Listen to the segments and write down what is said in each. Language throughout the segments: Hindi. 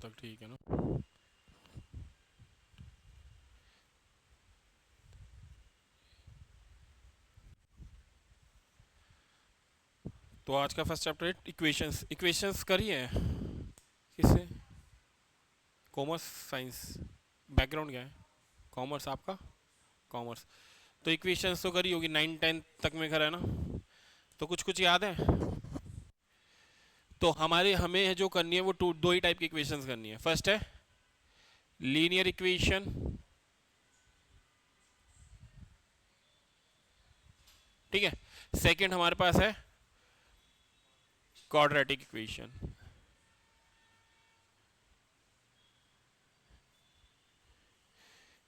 तक ठीक है ना। तो आज का फर्स्ट चैप्टर है इक्वेशंस। इक्वेशंस करिए किससे? कॉमर्स साइंस बैकग्राउंड क्या है? कॉमर्स आपका? कॉमर्स। तो इक्वेशंस तो करी होगी, 9 10 तक में करा है ना। तो कुछ कुछ याद है? तो हमारे हमें जो करनी है वो दो ही टाइप की इक्वेशंस करनी है। फर्स्ट है लीनियर इक्वेशन, ठीक है। सेकंड हमारे पास है क्वाड्रेटिक इक्वेशन।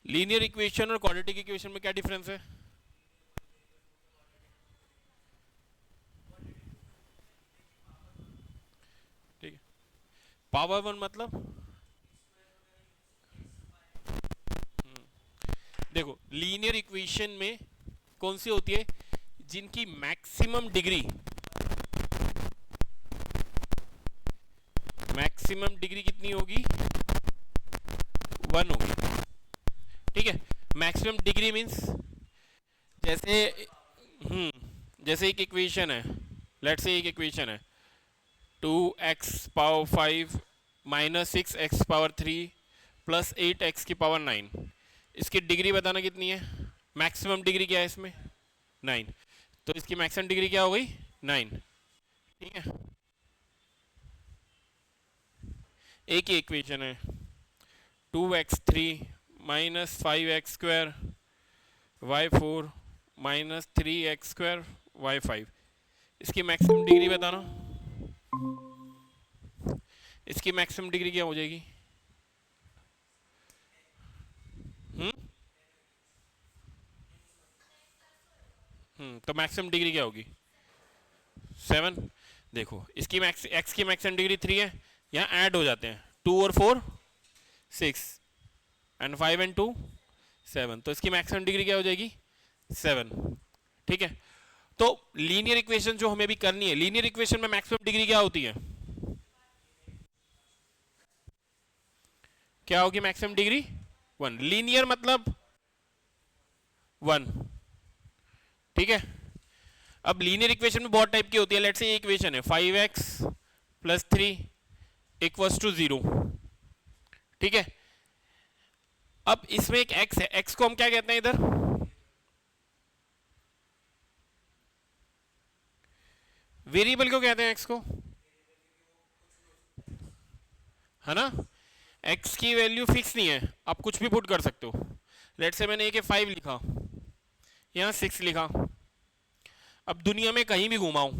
लीनियर इक्वेशन और क्वाड्रेटिक इक्वेशन में क्या डिफरेंस है? ठीक है। पावर वन मतलब देखो लीनियर इक्वेशन में कौन सी होती है? जिनकी मैक्सिमम डिग्री कितनी होगी? वन होगी, ठीक है। मैक्सिमम डिग्री मींस जैसे जैसे एक इक्वेशन है, लेट्स से एक इक्वेशन है 2x⁻5 -6x⁻3 +8x⁻9। इसकी डिग्री बताना कितनी है? मैक्सिमम डिग्री क्या है इसमें? 9। तो इसकी मैक्सिमम डिग्री क्या हो गई? 9, ठीक है। एक ही इक्वेशन है 2x3 -5x² y4 -3x² y5। इसकी मैक्सिमम डिग्री बताना। इसकी मैक्सिमम डिग्री क्या हो जाएगी? हम्म तो मैक्सिमम डिग्री क्या होगी? 7। देखो इसकी मैक्स एक्स की मैक्सिमम डिग्री 3 है, यहाँ ऐड हो जाते हैं 2 और 4 6 एंड 5 एंड 2 7। तो इसकी मैक्सिमम डिग्री क्या हो जाएगी? 7, ठीक है। तो लीनियर इक्वेशन जो हमें भी करनी है, लीनियर इक्वेशन में मैक्सिमम डिग्री क्या होती है? क्या होगी मैक्सिमम डिग्री? 1। लीनियर मतलब 1, ठीक है। अब लीनियर इक्वेशन में बहुत टाइप की होती है। लेट्स से ये इक्वेशन है 5x + 3 इक्वल्स टू 0, ठीक है। अब इसमें एक x है, x को हम क्या कहते हैं इधर? वेरिएबल क्यों कहते हैं x को? है ना, x की वैल्यू फिक्स नहीं है, आप कुछ भी पुट कर सकते हो। लेट्स से मैंने एक 5 लिखा, यहाँ 6 लिखा। अब दुनिया में कहीं भी घुमाऊं,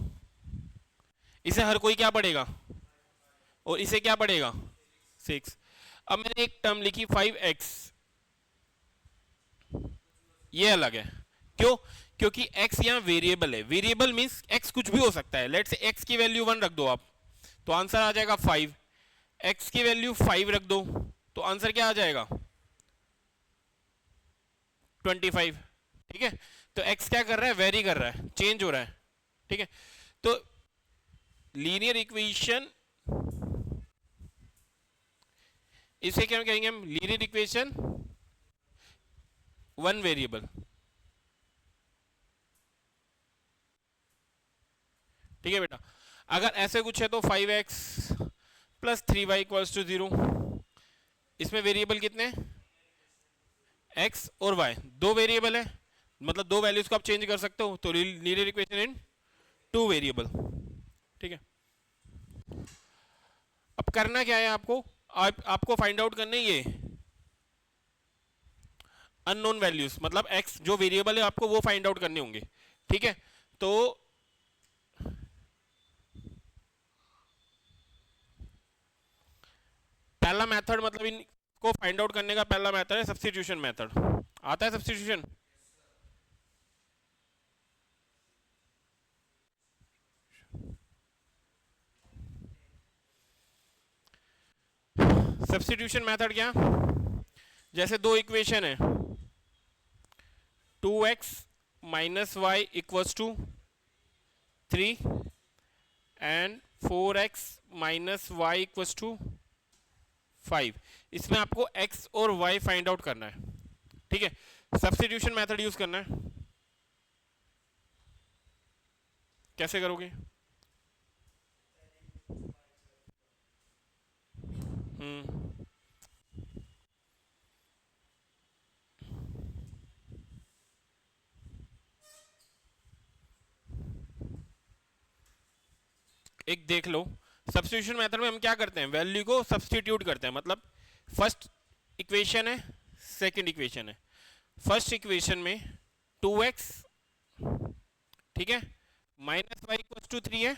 इसे हर कोई क्या पढ़ेगा? और इसे क्या पढ़ेगा? 6। अब मैंने एक टर्म लिखी 5x, ये अलग है। क्यों? क्योंकि x यहाँ वेरिएबल है। वेरिएबल मींस x कुछ भी हो सकता है। लेट्स से x की वैल्यू 1 रख दो आप, तो आंसर आ जाएगा 5। x की वैल्यू 5 रख दो, तो आंसर क्या आ जाएगा? 25, ठीक है। तो x क्या कर रहा है? वेरी कर रहा है, चेंज हो रहा है, ठीक है। तो लीनियर इक्वेशन, इसे क्या कहेंगे हम? लीनियर इक्वेशन वन वेरिएबल, ठीक है बेटा। अगर ऐसे कुछ है तो 5x + 3y = 0। इसमें वेरिएबल कितने हैं? x और y, दो वेरिएबल है, मतलब दो वैल्यूज को आप चेंज कर सकते हो। तो linear equation in two variable, ठीक है। अब करना क्या है आपको? आपको फाइंड आउट करना है ये अननोन वैल्यूज, मतलब x जो वेरिएबल है आपको वो फाइंड आउट करने होंगे, ठीक है। तो पहला मेथड, मतलब इनको फाइंड आउट करने का पहला मेथड है सब्स्टिट्यूशन मेथड। आता है सब्स्टिट्यूशन? सब्स्टिट्यूशन मेथड क्या? जैसे दो इक्वेशन है 2x - y = 3 and 4x - y = 5। इसमें आपको x और y फाइंड आउट करना है, ठीक है। सब्स्टिट्यूशन मेथड यूज करना है। कैसे करोगे? हम्म एक देख लो, सब्स्टिट्यूशन मेथड में हम क्या करते हैं, वैल्यू को सब्स्टिट्यूट करते हैं। मतलब फर्स्ट इक्वेशन है, सेकंड इक्वेशन है। फर्स्ट इक्वेशन में 2x, ठीक है, माइनस वाई इक्वल टू 3 है।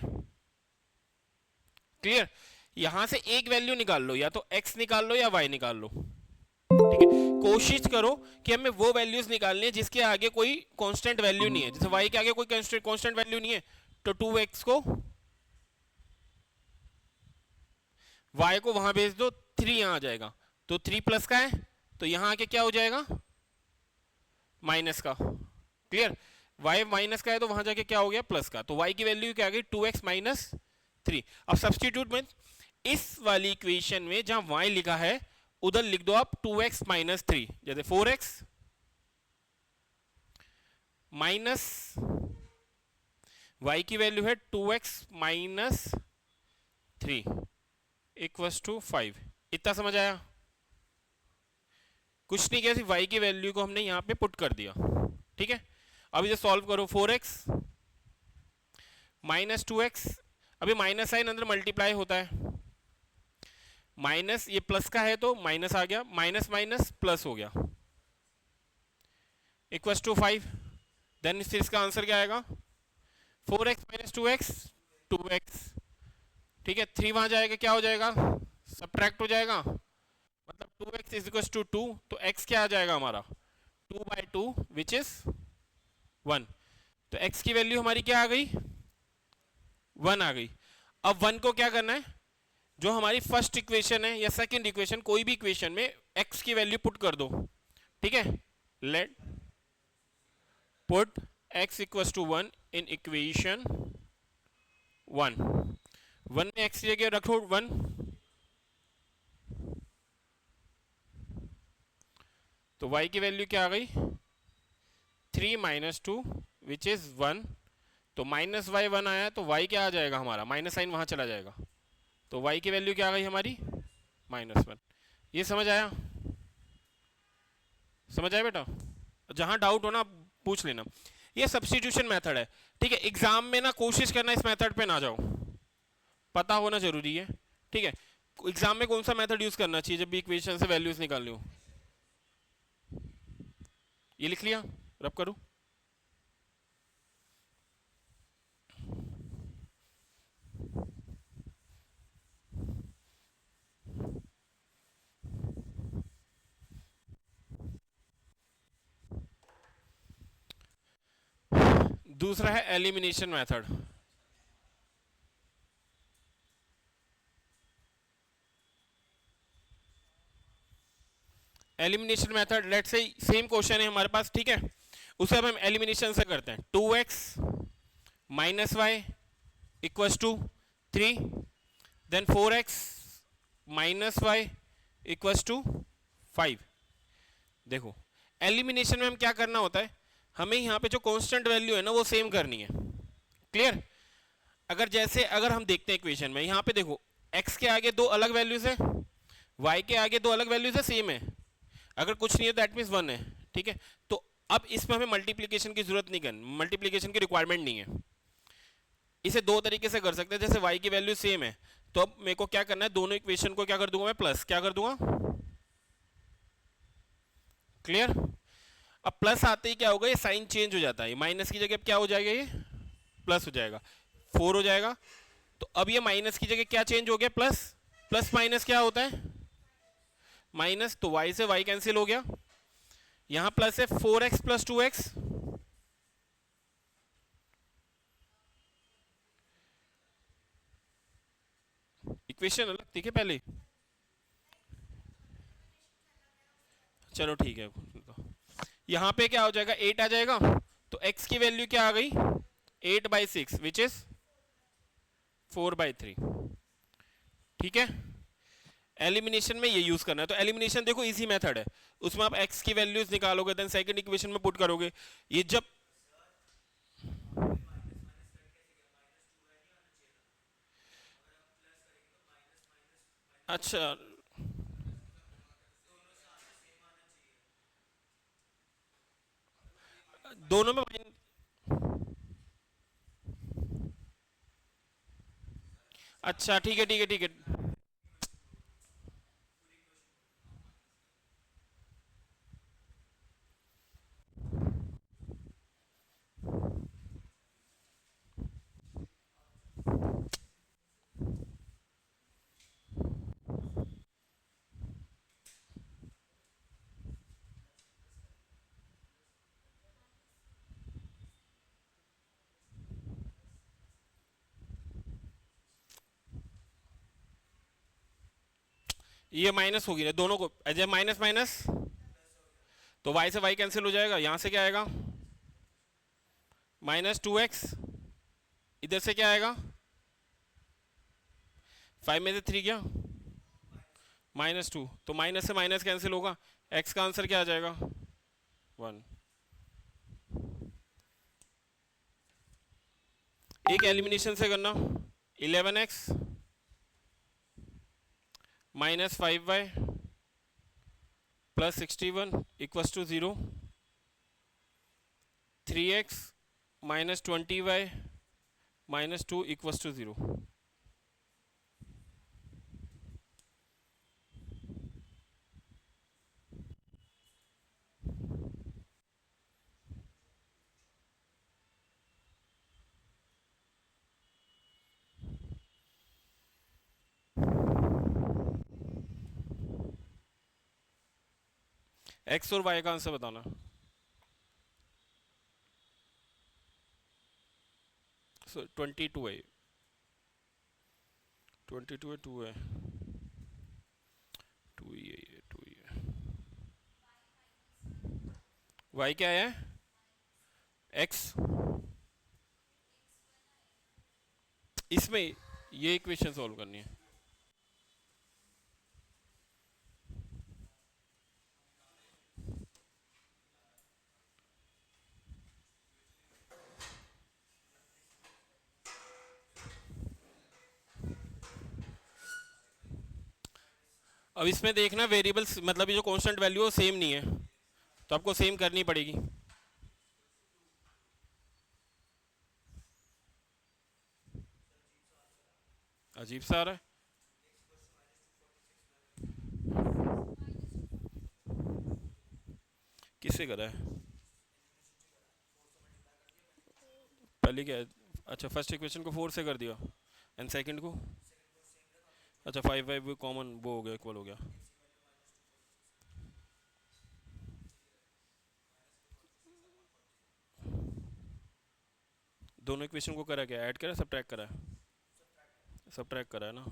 क्लियर? यहां से एक वैल्यू निकाल लो, या तो x निकाल लो या y निकाल लो, ठीक है। कोशिश करो कि हमें वो वैल्यूज निकालनी है जिसके आगे कोई कांस्टेंट वैल्यू नहीं है। जैसे y के आगे कोई कांस्टेंट वैल्यू नहीं है, तो 2x को y को वहां भेज दो, 3 यहां आ जाएगा। तो 3 प्लस का है, तो यहां आके क्या हो जाएगा, माइनस का। क्लियर? y माइनस का है तो वहां जाके क्या हो गया, प्लस का। तो y की वैल्यू क्या आ गई, 2x माइनस 3। अब सब्स्टिट्यूट में इस वाली इक्वेशन में जहां y लिखा है उधर लिख दो आप 2x माइनस 3। जैसे 4x माइनस y की वैल्यू है 2x माइनस 3 इक्वल्स टू 5। इतना समझ आया? कुछ नहीं किया, सिर्फ y की वैल्यू को हमने यहां पे पुट कर दिया, ठीक है। अब इसे सॉल्व करो, 4x माइनस 2x, अभी माइनस साइन अंदर मल्टीप्लाई होता है, माइनस ये प्लस का है तो माइनस आ गया, माइनस माइनस प्लस हो गया, इक्वल्स टू 5। देन इसका आंसर क्या आएगा, 4x माइनस 2x, 2x, ठीक है। 3 वहां जाएगा, क्या हो जाएगा, सब्ट्रैक्ट हो जाएगा, मतलब 2x इज इक्वल टू 2, तो x क्या आ जाएगा हमारा, 2/2 विच इज 1। तो x की वैल्यू हमारी क्या आ गई, 1 आ गई। अब 1 को क्या करना है, जो हमारी फर्स्ट इक्वेशन है या सेकंड इक्वेशन, कोई भी इक्वेशन में x की वैल्यू पुट कर दो, ठीक है। Let put x equals to 1 in equation 1। 1 में x की जगह रखो 1, तो y की वैल्यू क्या आ गई, 3 माइनस 2 विच इज 1। तो माइनस वाई 1 आया, तो y क्या आ जाएगा हमारा, माइनस साइन वहां चला जाएगा, तो y की वैल्यू क्या आ गई हमारी, -1। ये समझ आया? समझ आया बेटा? जहां डाउट हो ना पूछ लेना। ये सब्स्टिट्यूशन मेथड है, ठीक है। एग्जाम में ना कोशिश करना इस मेथड पे ना जाओ, पता होना जरूरी है, ठीक है। एग्जाम में कौन सा मेथड यूज करना चाहिए जब भी इक्वेशन से वैल्यूज निकालनी हो, ये लिख लिया, रब करूं। दूसरा है elimination method. Elimination method, let say same question है हमारे पास, ठीक है। उसे अब हम एलिमिनेशन से करते हैं। 2x minus y equals to 3, then 4x minus y equals to 5। देखो एलिमिनेशन में हम क्या करना होता है, हमें यहाँ पे जो कांस्टेंट वैल्यू है ना वो सेम करनी है। क्लियर? अगर जैसे अगर हम देखते हैं इक्वेशन में, यहाँ पे देखो x के आगे दो अलग वैल्यूज है, y के आगे दो अलग वैल्यूज है, सेम है। अगर कुछ नहीं है तो दैट मीन्स 1 है, ठीक है। तो अब इसमें हमें मल्टीप्लीकेशन की जरूरत नहीं करनी, मल्टीप्लीकेशन की रिक्वायरमेंट नहीं है। इसे दो तरीके से कर सकते हैं, जैसे y की वैल्यू सेम है, तो अब मेरे को क्या करना है, दोनों इक्वेशन को क्या कर दूंगा मैं, प्लस क्या कर दूंगा। क्लियर? अब प्लस आते ही क्या होगा, ये साइन चेंज हो जाता है, माइनस की जगह क्या हो जाएगा, ये प्लस हो जाएगा, 4 हो जाएगा। तो अब ये माइनस की जगह क्या चेंज हो गया, प्लस। प्लस माइनस क्या होता है, माइनस, तो y से y कैंसिल हो गया। यहां प्लस है 4x प्लस 2x, इक्वेशन अलग थी क्या पहले, चलो ठीक है। यहां पे क्या हो जाएगा, 8 आ जाएगा, तो x की वैल्यू क्या आ गई, 8/6 विच इज 4/3, ठीक है। एलिमिनेशन में ये यूज करना है। तो एलिमिनेशन देखो इजी मेथड है, उसमें आप x की वैल्यूज निकालोगे, देन सेकंड इक्वेशन में पुट करोगे। ये जब अच्छा दोनों में अच्छा ठीक है ठीक है ठीक है। ये माइनस होगी ना दोनों को, जब माइनस माइनस तो y से y कैंसिल हो जाएगा, यहां से क्या आएगा -2x, इधर से क्या आएगा 5 में से 3 गया -2, तो माइनस से माइनस कैंसिल होगा, x का आंसर क्या आ जाएगा 1। एक एलिमिनेशन से करना, 11x -5y +61 = 0, 3x -20y -2 = 0। x और y का आंसर बताना। 22 है, 22 है, 2 है, 2 ही है, ये 2 ही है। y क्या है x, इसमें ये इक्वेशन सॉल्व करनी है। अब इसमें देखना वेरिएबल्स, मतलब ये जो कांस्टेंट वैल्यू है सेम नहीं है, तो आपको सेम करनी पड़ेगी। अजीब सा आ रहा है। किससे करा है पहले क्या है? अच्छा फर्स्ट इक्वेशन को 4 से कर दिया, एंड सेकंड को अच्छा 5 कॉमन वो हो गया, इक्वल हो गया। दोनों इक्वेशन को करा क्या, ऐड करा सब्ट्रैक्ट करा? सब्ट्रैक्ट करा है ना,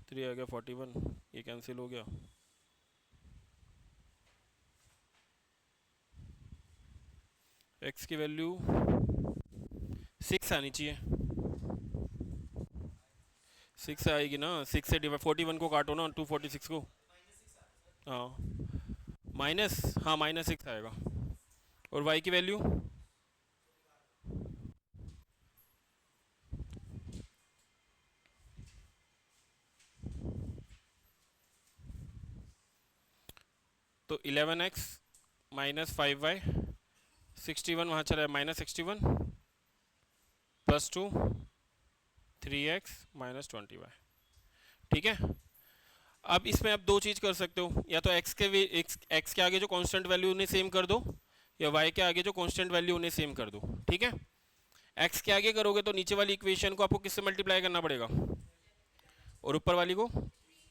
3 आ गया 41, ये कैंसिल हो गया। x की वैल्यू 6 आनी चाहिए, 6 आएगी ना, 6 से डिवाइड 41 को काटो ना 246 को। हाँ माइनस, हाँ -6 आएगा। और y की वैल्यू तो 11x -5y 61 वहाँ चला -61 +2 3x -20y। ठीक है, अब इसमें आप दो चीज़ कर सकते हो, या तो x के आगे जो कांस्टेंट वैल्यू उन्हें सेम कर दो, या y के आगे जो कांस्टेंट वैल्यू उन्हें सेम कर दो। ठीक है, x के आगे करोगे तो नीचे वाली इक्वेशन को आपको किससे मल्टीप्लाई करना पड़ेगा, और ऊपर वाली को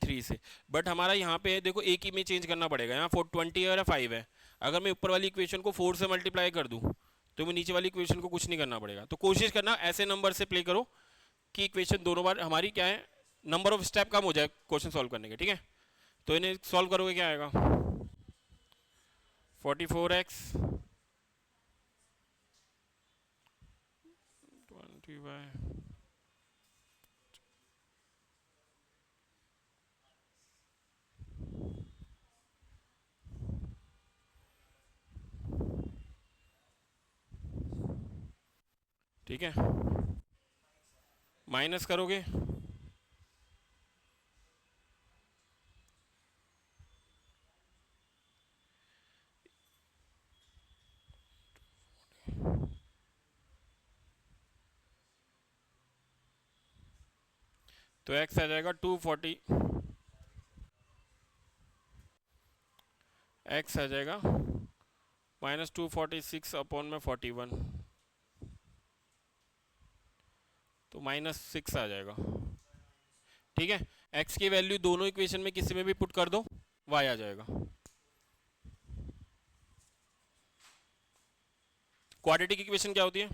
3 से। बट हमारा यहाँ पे देखो एक ही में चेंज करना पड़ेगा, यहाँ 420 है और 5 है। अगर मैं ऊपर वाली इक्वेशन को 4 से मल्टीप्लाई कर दूँ तो मैं नीचे वाली इक्वेशन को कुछ नहीं करना पड़ेगा। तो कोशिश करना ऐसे नंबर से प्ले करो कि इक्वेशन दोनों बार हमारी क्या है, नंबर ऑफ स्टेप कम हो जाए क्वेश्चन सॉल्व करने के। ठीक है, तो इन्हें सॉल्व करोगे क्या आएगा 44x 20y ठीक है, माइनस करोगे तो x आ जाएगा 240, x आ जाएगा -246 अपॉन में 41, तो -6 आ जाएगा। ठीक है, x की वैल्यू दोनों इक्वेशन में किसी में भी पुट कर दो, y आ जाएगा। क्वाड्रेटिक इक्वेशन क्या होती है?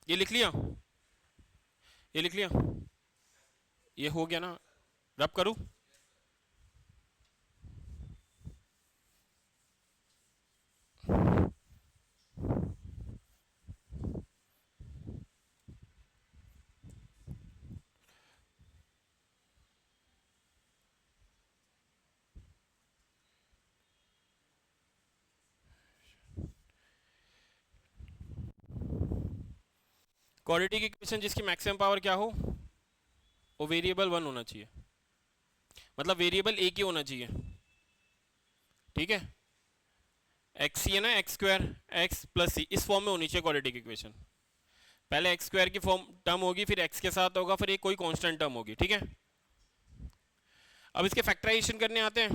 ये लिख लिया, ये लिख लिया, ये हो गया ना? रब करूं? क्वाड्रेटिक इक्वेशन जिसकी मैक्सिमम पावर क्या हो, वो वेरिएबल 1 होना चाहिए, मतलब वेरिएबल एक ही होना चाहिए। ठीक है, एक्स है ना, एक्स स्क्वायर एक्स प्लस सी, इस फॉर्म में होनी चाहिए क्वाड्रेटिक इक्वेशन। पहले एक्स स्क्वायर की फॉर्म टर्म होगी, फिर एक्स के साथ होगा, फिर एक कोई कांस्टेंट टर्म होगी। ठीक है, अब इसके फैक्टराइजेशन करने आते हैं।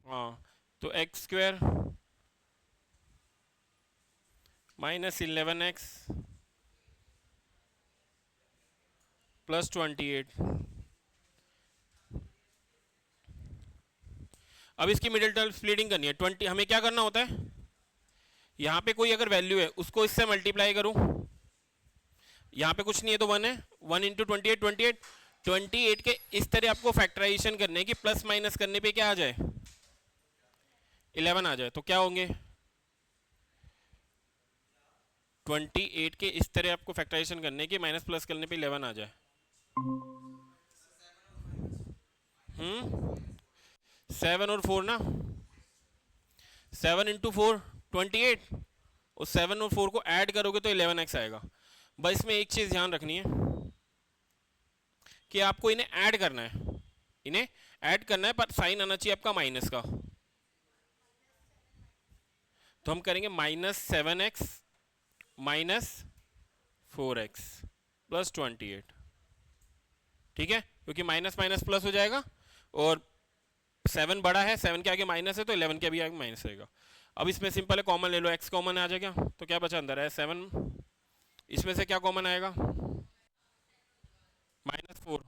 हाँ, तो एक्स स्क्वायर -11x प्लस 28। अब इसकी मिडिल टर्म स्प्लिटिंग करनी है। 20 हमें क्या करना होता है, यहाँ पे कोई अगर वैल्यू है उसको इससे मल्टीप्लाई करूँ, यहाँ पे कुछ नहीं है तो 1 है, 1 इंटू 28, 28 के इस तरह आपको फैक्टराइजेशन करने की, प्लस माइनस करने पे क्या आ जाए, 11 आ जाए, तो क्या होंगे 28 के इस तरह आपको फैक्टराइजेशन करने की, माइनस प्लस करने पे 11 आ जाए। 7 और 4 ना, 7 इंटू 4 28, और 7 और 4 को ऐड करोगे तो 11x आएगा। बस इसमें एक चीज ध्यान रखनी है कि आपको इन्हें ऐड करना है, इन्हें ऐड करना है, पर साइन आना चाहिए आपका माइनस का। तो हम करेंगे -7x -4x प्लस 28। ठीक है, क्योंकि माइनस माइनस प्लस हो जाएगा, और 7 बड़ा है, 7 के आगे माइनस है, तो 11 के भी आगे माइनस रहेगा। अब इसमें सिंपल है, कॉमन ले लो, x कॉमन आ जाएगा, तो क्या बचा अंदर है 7, इसमें से क्या कॉमन आएगा -4।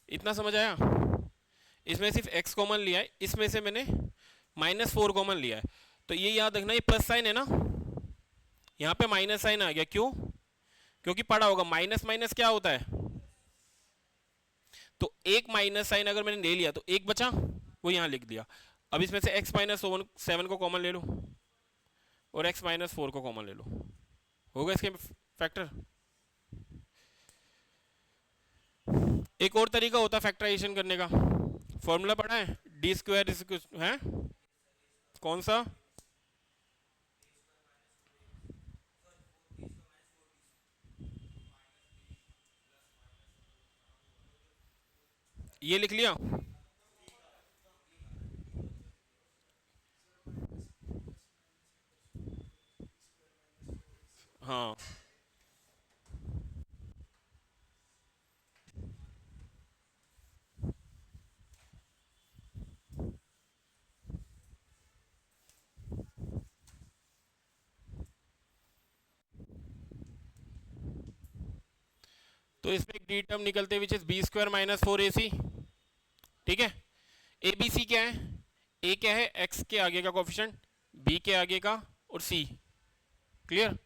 इतना समझ आया? इसमें सिर्फ x कॉमन लिया है, इसमें से मैंने -4 कॉमन लिया है। तो ये याद रखना, ये प्लस साइन है ना, यहाँ पे माइनस साइन आ गया, क्यों? क्योंकि पढ़ा होगा माइनस माइनस क्या होता है, तो एक माइनस साइन अगर मैंने ले लिया तो एक बचा, वो यहाँ लिख दिया। अब इसमें से x -7 को कॉमन ले लो, और x -4 को कॉमन ले लो, होगा इसके फैक्टर। एक और तरीका होता है फैक्टराइजेशन करने का, फॉर्मूला पढ़ा है, डी स्क्वायर है, कौन सा? ये लिख लिया। हाँ, तो इसमें एक डी टर्म निकलते विच इज b² -4ac। ठीक है, ए बी सी क्या है, ए क्या है, x के आगे का कोफिशिएंट, b के आगे का, और c। क्लियर?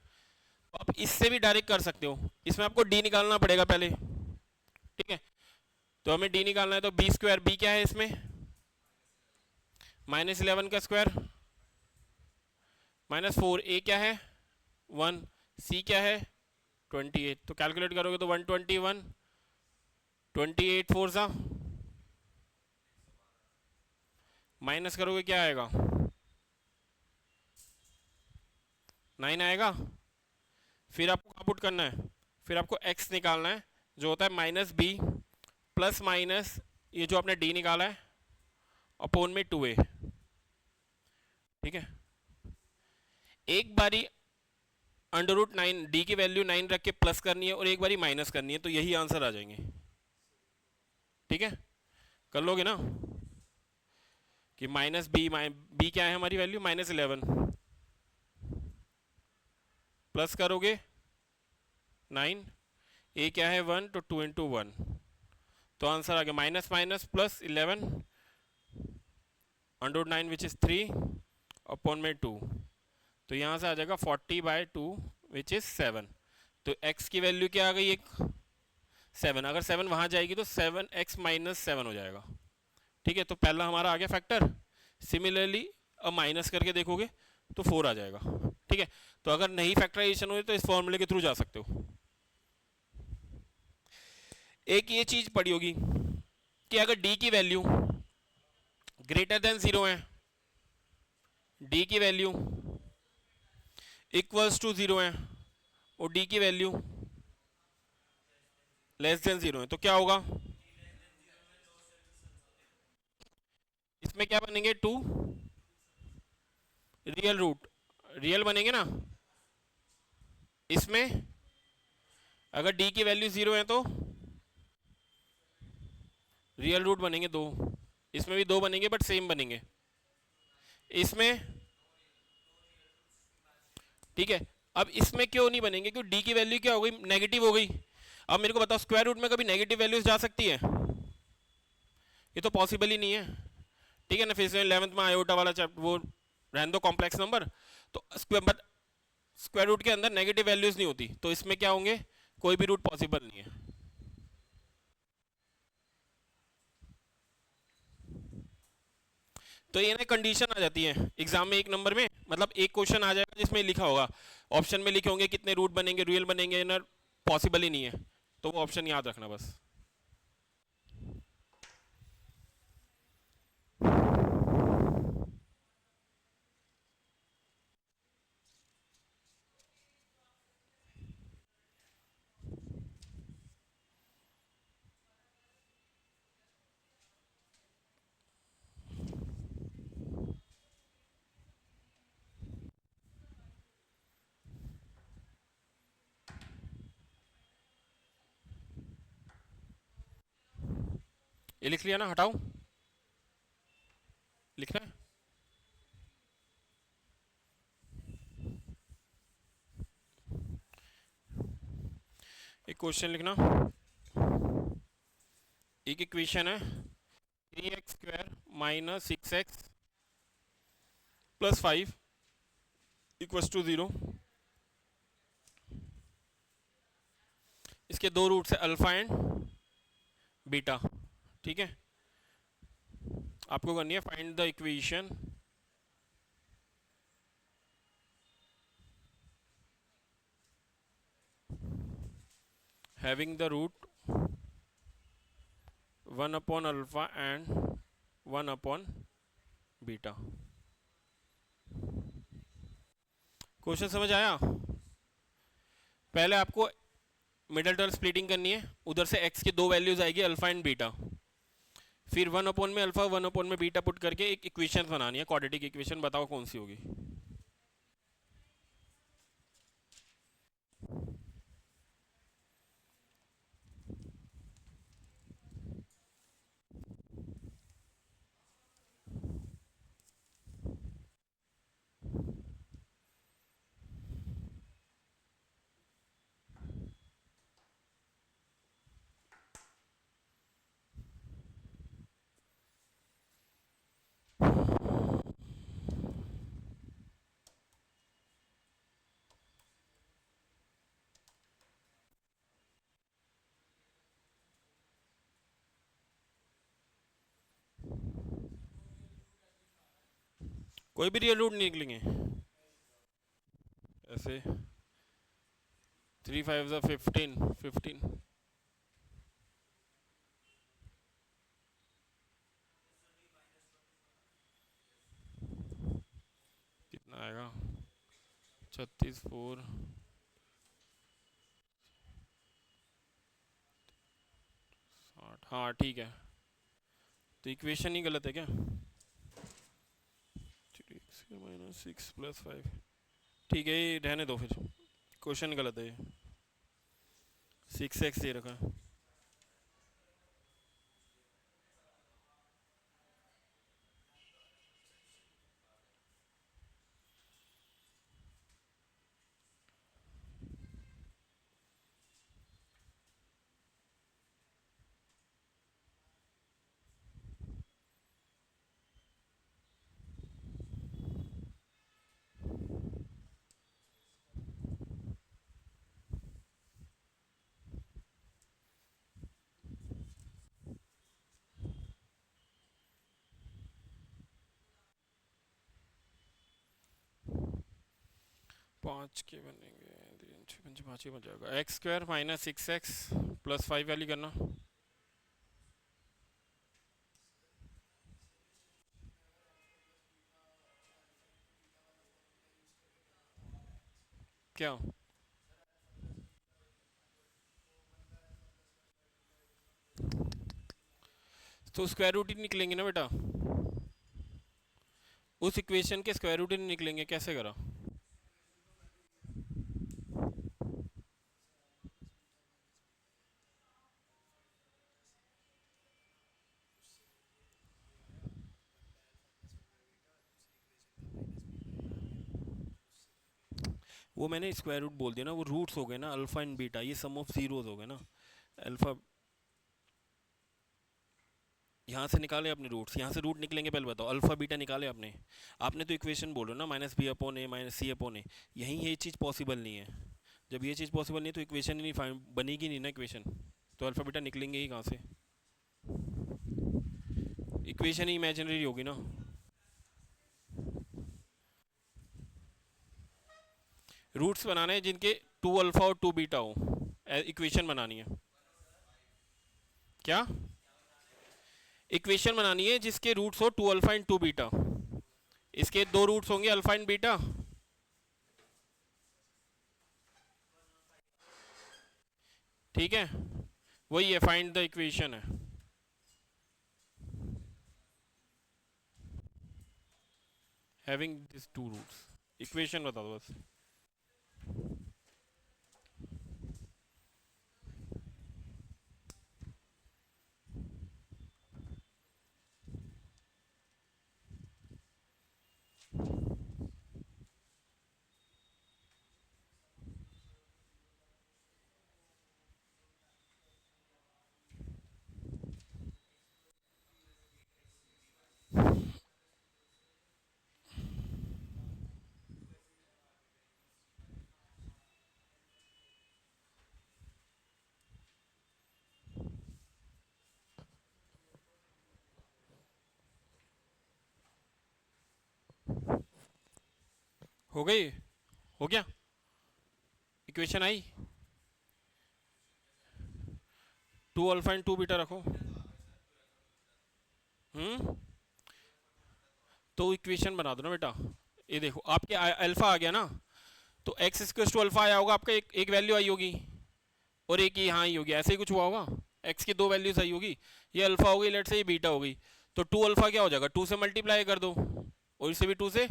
आप इससे भी डायरेक्ट कर सकते हो, इसमें आपको d निकालना पड़ेगा पहले। ठीक है, तो हमें d निकालना है, तो b² b क्या है इसमें, -11 का स्क्वायर -4, ए क्या है 1, सी क्या है 28, तो कैलकुलेट करोगे तो 121, 28 फोर सा, माइनस करोगे क्या आएगा 9 आएगा। फिर आपको कहाँ पुट करना है, फिर आपको x निकालना है जो होता है -b प्लस माइनस ये जो आपने d निकाला है अपॉन में 2a। ठीक है, एक बारी √9 डी की वैल्यू 9 रख के प्लस करनी है और एक बारी माइनस करनी है, तो यही आंसर आ जाएंगे। ठीक है, कर लोगे ना कि बी क्या है हमारी वैल्यू -11 प्लस करोगे 9, ए क्या है 1, तो 2 इंटू 1, तो आंसर आ गया minus minus plus 11 √9 which is 3 upon में 2, तो यहाँ से आ जाएगा 40/2 विच इज 7। तो x की वैल्यू क्या आ गई एक 7, अगर 7 वहाँ जाएगी तो 7x - 7 हो जाएगा। ठीक है, तो पहला हमारा आ गया फैक्टर। सिमिलरली अब माइनस करके देखोगे तो 4 आ जाएगा। ठीक है, तो अगर नहीं फैक्टराइजेशन हुई तो इस फॉर्मूले के थ्रू जा सकते हो। एक ये चीज पड़ी होगी कि अगर d की वैल्यू ग्रेटर देन 0 है, d की वैल्यू इक्वल्स टू 0 है और d की वैल्यू लेस देन 0 है, तो क्या होगा इसमें क्या बनेंगे 2 रियल रूट, रियल बनेंगे ना। इसमें अगर d की वैल्यू 0 है तो रियल रूट बनेंगे 2, इसमें भी 2 बनेंगे बट सेम बनेंगे इसमें। ठीक है, अब इसमें क्यों नहीं बनेंगे, क्योंकि d की वैल्यू क्या हो गई नेगेटिव हो गई। अब मेरे को बताओ स्क्वायर रूट में कभी नेगेटिव वैल्यूज जा सकती है, ये तो पॉसिबल ही नहीं है। ठीक है ना, फिर से 11th में आयोटा वाला चैप्टर वो रहने दो कॉम्प्लेक्स नंबर, तो स्क्वायर रूट के अंदर नेगेटिव वैल्यूज नहीं होती, तो इसमें क्या होंगे कोई भी रूट पॉसिबल नहीं है। तो ये ना कंडीशन आ जाती है एग्जाम में, एक नंबर में मतलब एक क्वेश्चन आ जाएगा जिसमें लिखा होगा ऑप्शन में लिखे होंगे कितने रूट बनेंगे, रियल बनेंगे ना, पॉसिबल ही नहीं है, तो वो ऑप्शन याद रखना बस। ये लिख लिया ना, हटाओ लिखना है। एक क्वेश्चन लिखना, एक इक्वेशन है 3x² - 6x + 5 = 0। इसके दो रूट्स है अल्फा एंड बीटा। ठीक है, आपको करनी है find the equation having the root 1/अल्फा एंड 1/बीटा। क्वेश्चन समझ आया। पहले आपको मिडल टर्म स्प्लिटिंग करनी है, उधर से x की दो वैल्यूज आएगी अल्फा एंड बीटा, फिर 1/में अल्फा 1/में बीटा पुट करके एक इक्वेशन बनानी है, क्वाड्रेटिक इक्वेशन, बताओ कौन सी होगी। कोई भी रियल रूट नहीं निकलेंगे। ऐसे 3 5 15 15 कितना आएगा? 36 4 60। हाँ ठीक है, तो इक्वेशन ही गलत है क्या? 3x² - 6 + 5। ठीक है, ये रहने दो फिर, क्वेश्चन गलत है ये। 6x दे रखा है। 5 के बनेंगे, 3 6 5 5 ही बन जाएगा। x² - 6x + 5 वाली करना। क्या? तो स्क्वायर रूट ही निकलेंगे ना बेटा, उस इक्वेशन के स्क्वायर रूट ही निकलेंगे। कैसे करा? वो मैंने स्क्वायर रूट बोल दिया ना, वो रूट्स हो गए ना, अल्फा एंड बीटा, ये सम ऑफ जीरोस हो गए ना। अल्फा यहाँ से निकाले अपने रूट्स, यहाँ से रूट निकलेंगे, पहले बताओ अल्फा बीटा निकाले आपने। आपने तो इक्वेशन बोलो ना, -b/a - c/a। यहीं ये चीज़ पॉसिबल नहीं है। जब ये चीज़ पॉसिबल नहीं है तो इक्वेशन ही नहीं बनेगी नहीं ना इक्वेशन, तो अल्फा बीटा निकलेंगे ही कहाँ से? इक्वेशन ही इमेजिनरी होगी ना। रूट्स बनाने हैं जिनके 2 अल्फा और 2 बीटा हो, इक्वेशन बनानी है। क्या? इक्वेशन बनानी है जिसके रूट्स हो 2 अल्फा एंड 2 बीटा। इसके दो रूट्स होंगे अल्फा एंड बीटा। ठीक है, वही है, फाइंड द इक्वेशन है। Having this two roots, equation बता दो बस। हो गई? हो गया? इक्वेशन आई। 2 अल्फा एंड 2 बीटा रखो। हम्म, तो इक्वेशन बना दो ना बेटा। ये देखो आपके अल्फा आ गया ना, तो x = अल्फा आया होगा आपका, एक वैल्यू आई होगी, और एक यहाँ आई होगी, ऐसे ही कुछ हुआ होगा। x की दो वैल्यूज आई होगी, ये अल्फा हो गई, लेट से ये बीटा हो गई। तो 2 अल्फा क्या हो जाएगा, 2 से मल्टीप्लाई कर दो, और इसे भी 2 से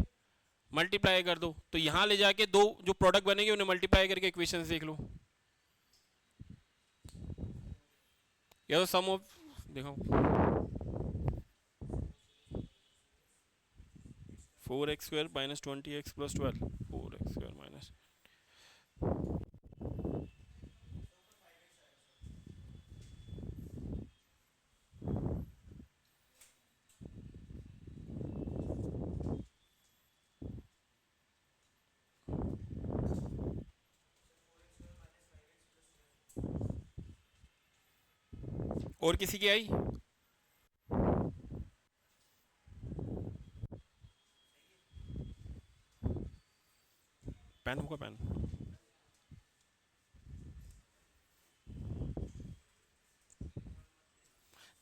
मल्टीप्लाई कर दो, तो यहाँ ले जाके दो जो प्रोडक्ट बनेंगे उन्हें मल्टीप्लाई करके इक्वेशन देख लो। या तो सम ऑफ, देखो 4x² - 20x + 12, 4x² माइनस। और किसी की आई? पेन होगा पेन।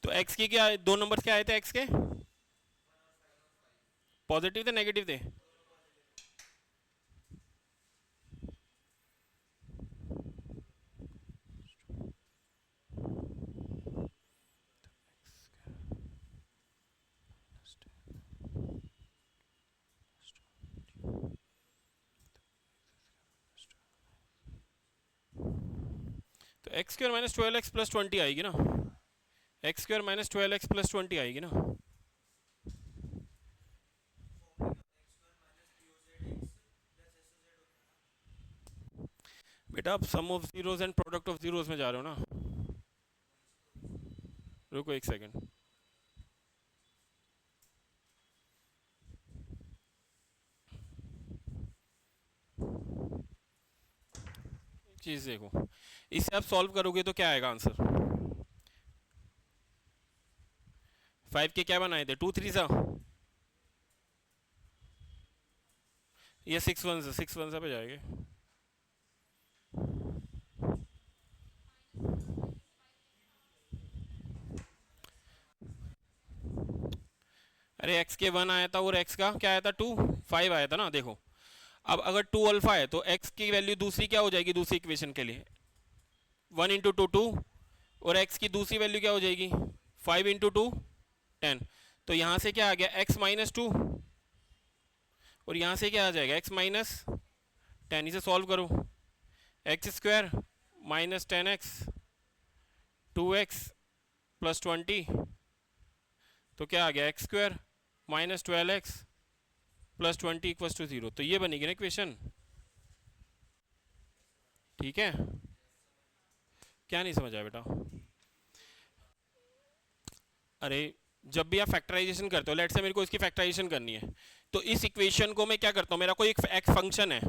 तो एक्स की क्या, दो नंबर क्या आए थे एक्स के? पॉजिटिव थे नेगेटिव थे? तो x square minus 12x plus 20 आएगी ना, x square minus 12x plus 20 आएगी ना। बेटा आप sum of zeros and product of zeros में जा रहे हो ना। रुको एक सेकंड। चीज देखो, इसे आप सॉल्व करोगे तो क्या आएगा आंसर? 5 के क्या बनाए थे, 2 3 सा या 6 1 सा, 6 1 सा पे जाएंगे। अरे x के 1 आया था और x का क्या आया था 2 5 आया था ना। देखो अब अगर 2 अल्फा है तो x की वैल्यू दूसरी क्या हो जाएगी, दूसरी इक्वेशन के लिए 1 इंटू टू 2, और x की दूसरी वैल्यू क्या हो जाएगी 5 इंटू टू 10। तो यहाँ से क्या आ गया x माइनस 2, और यहाँ से क्या आ जाएगा x माइनस 10। इसे सॉल्व करो, x square minus 10x 2x plus 20, तो क्या आ गया x square minus 12x plus 20 equal to 0। तो ये बनेगी ना इक्वेशन, ठीक है। क्या नहीं समझ आया बेटा? अरे जब भी आप फैक्टराइजेशन करते हो, लेट से मेरे को इसकी फैक्टराइजेशन करनी है, तो इस इक्वेशन को मैं क्या करता हूँ, मेरा कोई एक फंक्शन है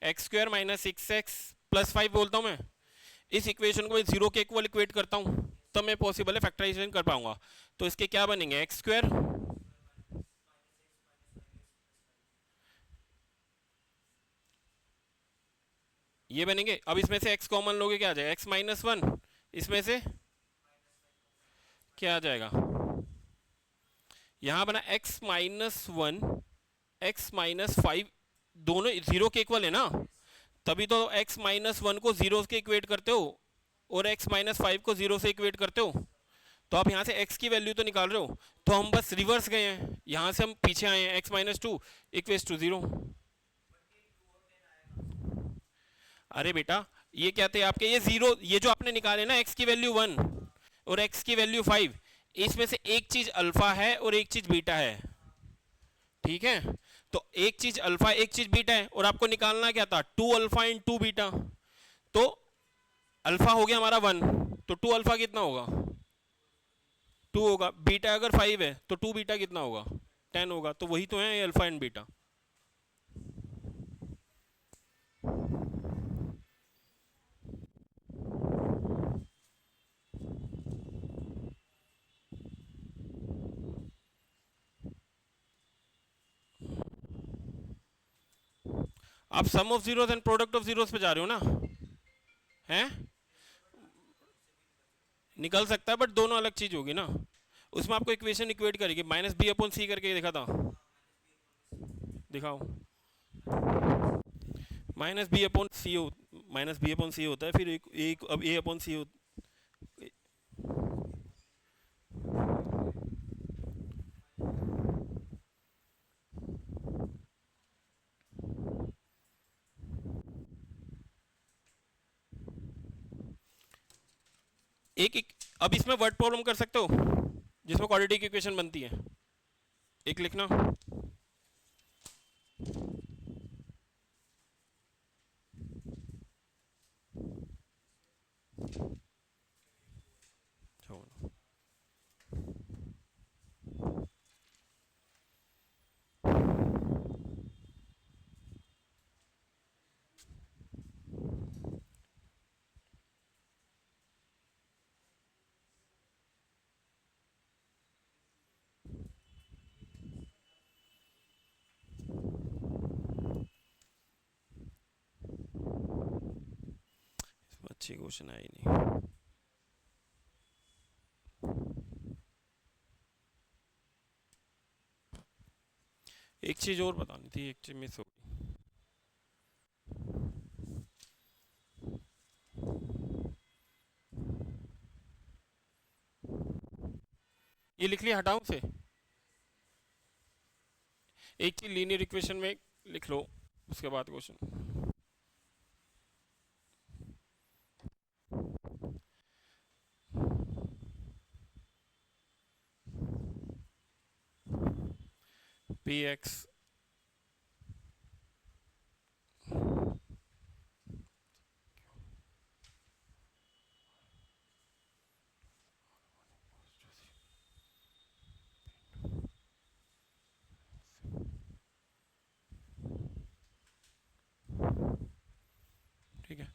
x square minus 6x plus 5 बोलता हूँ मैं, इस इक्वेशन को मैं जीरो के इक्वल इक्वेट करता हूँ, तब मैं पॉसिबल है फैक्टराइजेशन कर पाऊंगा। तो इसके क्या बनेंगे, एक्स स्क्वायर ये बनेंगे। अब इसमें से x कॉमन लोगे क्या आ जाएगा, x माइनस 1, इसमें से क्या आ जाएगा, यहां बना x माइनस 1 x माइनस 5, दोनों जीरो के इक्वल है ना, तभी तो x माइनस 1 को जीरो के इक्वेट करते हो और x माइनस 5 को जीरो से इक्वेट करते हो। तो आप यहाँ से x की वैल्यू तो निकाल रहे हो, तो हम बस रिवर्स गए हैं, यहाँ से हम पीछे आए हैं, x माइनस 2 इक्वेस टू 0। अरे बेटा ये क्या थे आपके, ये जीरो, ये जो आपने निकाले ना x की वैल्यू 1 और x की वैल्यू 5, इसमें से एक चीज अल्फा है और एक चीज बीटा है, ठीक है। तो एक चीज अल्फा एक चीज बीटा है, और आपको निकालना क्या था, 2 अल्फा इन 2 बीटा। तो अल्फा हो गया हमारा 1, तो 2 अल्फा कितना होगा 2 होगा, बीटा अगर 5 है तो 2 बीटा कितना होगा 10 होगा। तो वही तो है ये अल्फा एंड बीटा। आप sum of zeros and product of zeros पे जा रहे हो ना, हैं? निकल सकता है बट दोनों अलग चीज होगी ना। उसमें आपको इक्वेशन इक्वेट करेगी, माइनस बी अपॉन सी करके देखा था, दिखाओ। माइनस बी अपॉन सी हो, माइनस बी अपॉन सी होता है, फिर एक अब ए अपॉन सी हो। एक अब इसमें वर्ड प्रॉब्लम कर सकते हो जिसमें क्वाड्रेटिक इक्वेशन बनती है, एक लिखना। अच्छी क्वेश्चन है ही नहीं। एक चीज और बतानी थी, एक चीज मिस हो गई। ये लिख लिया हटाऊं से? एक चीज लीनियर इक्वेशन में लिख लो, उसके बाद क्वेश्चन। पी एक्स ठीक है।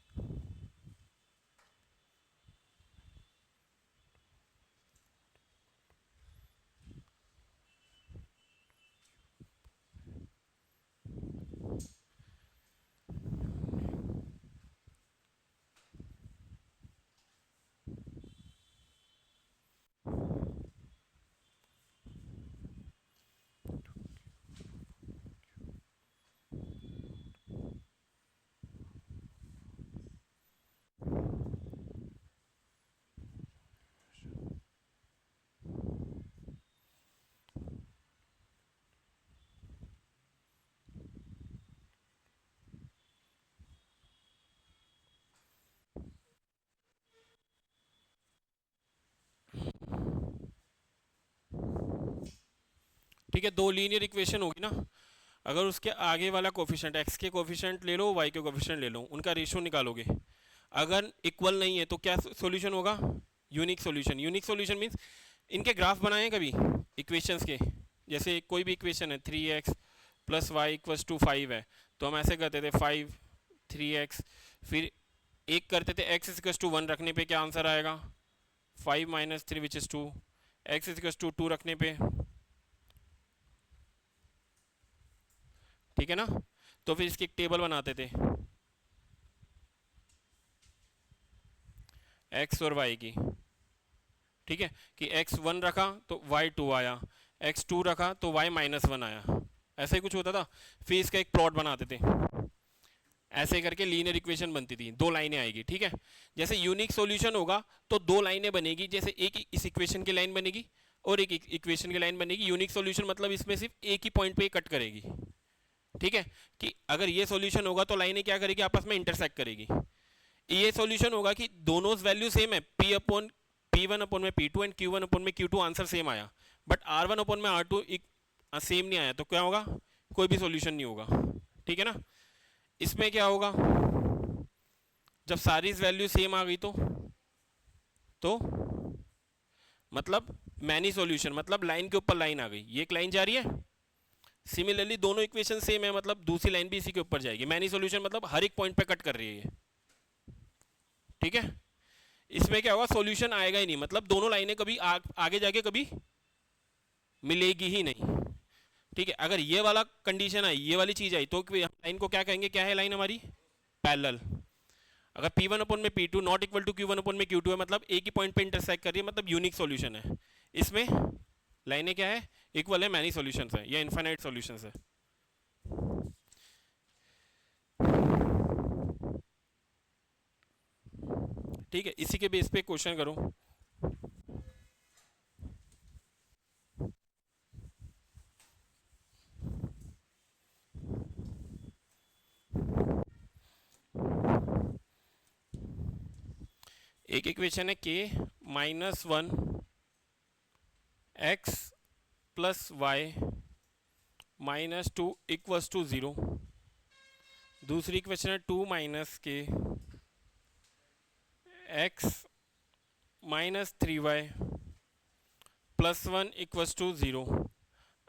ठीक है, दो लीनियर इक्वेशन होगी ना, अगर उसके आगे वाला कोफिशिएंट एक्स के कोफिशिएंट ले लो, वाई के कोफिशिएंट ले लो, उनका रेशियो निकालोगे, अगर इक्वल नहीं है तो क्या सॉल्यूशन होगा? Unique solution. Unique solution means इनके ग्राफ बनाए हैं कभी इक्वेशंस के? जैसे कोई भी इक्वेशन है 3x plus Y equals to 5 है, तो हम ऐसे करते थे 5 3x, फिर एक करते थे x इक्वल्स टू 1 रखने पे क्या आंसर आएगा? 5 minus 3 which is 2, x equals to 2 रखने पे, ठीक है ना? तो फिर इसकी एक टेबल बनाते थे x और y की, ठीक है, कि x 1 रखा तो y 2 आया, x 2 रखा तो y माइनस 1 आया, ऐसे ही कुछ होता था। फिर इसका एक प्लॉट बनाते थे, ऐसे करके लीनियर इक्वेशन बनती थी, दो लाइनें आएगी, ठीक है। जैसे यूनिक सॉल्यूशन होगा तो दो लाइनें बनेगी, जैसे एक इस इक्वेशन की लाइन बनेगी और एक इक्वेशन की लाइन बनेगी। यूनिक सॉल्यूशन मतलब इसमें सिर्फ एक ही पॉइंट पे कट करेगी, ठीक है, कि अगर ये सॉल्यूशन होगा तो लाइनें क्या करेगी? आपस में इंटरसेक्ट करेगी। ये सॉल्यूशन होगा कि दोनों वैल्यू सेम है, पी अपॉन P1 अपॉन में P2 एंड Q1 अपॉन में Q2, आंसर सेम आया, बट R1 अपॉन में R2 सेम नहीं आया, तो क्या होगा? कोई भी सॉल्यूशन नहीं होगा, ठीक है ना। इसमें क्या होगा? जब सारी वैल्यू सेम आ गई तो मतलब मैनी सॉल्यूशन, मतलब लाइन के ऊपर लाइन आ गई, ये एक लाइन जा रही है, सिमिलरली दोनों इक्वेशन सेम है, मतलब दूसरी लाइन भी इसी के ऊपर जाएगी। मैनी सॉल्यूशन मतलब हर एक पॉइंट पे कट कर रही है ये, ठीक है। इसमें क्या होगा? सॉल्यूशन आएगा ही नहीं, मतलब दोनों लाइनें कभी आगे जाके कभी मिलेगी ही नहीं, ठीक है। अगर ये वाला कंडीशन आई, ये वाली चीज आई, तो लाइन को क्या कहेंगे? क्या है लाइन हमारी? पैरेलल। अगर P1 अपॉन में P2 not equal to Q1 upon में Q2 है, मतलब एक ही पॉइंट पे इंटरसेक्ट कर रही है, मतलब यूनिक सॉल्यूशन है। इसमें लाइनें क्या है? इक्वल है, मैनी सॉल्यूशंस है या इनफाइनाइट सॉल्यूशंस है, ठीक है। इसी के बेस पे क्वेश्चन करो। एक इक्वेशन है k minus 1 x plus y minus 2 equals to 0। दूसरी इक्वेशन है 2 minus k x minus 3y plus 1 equals to 0।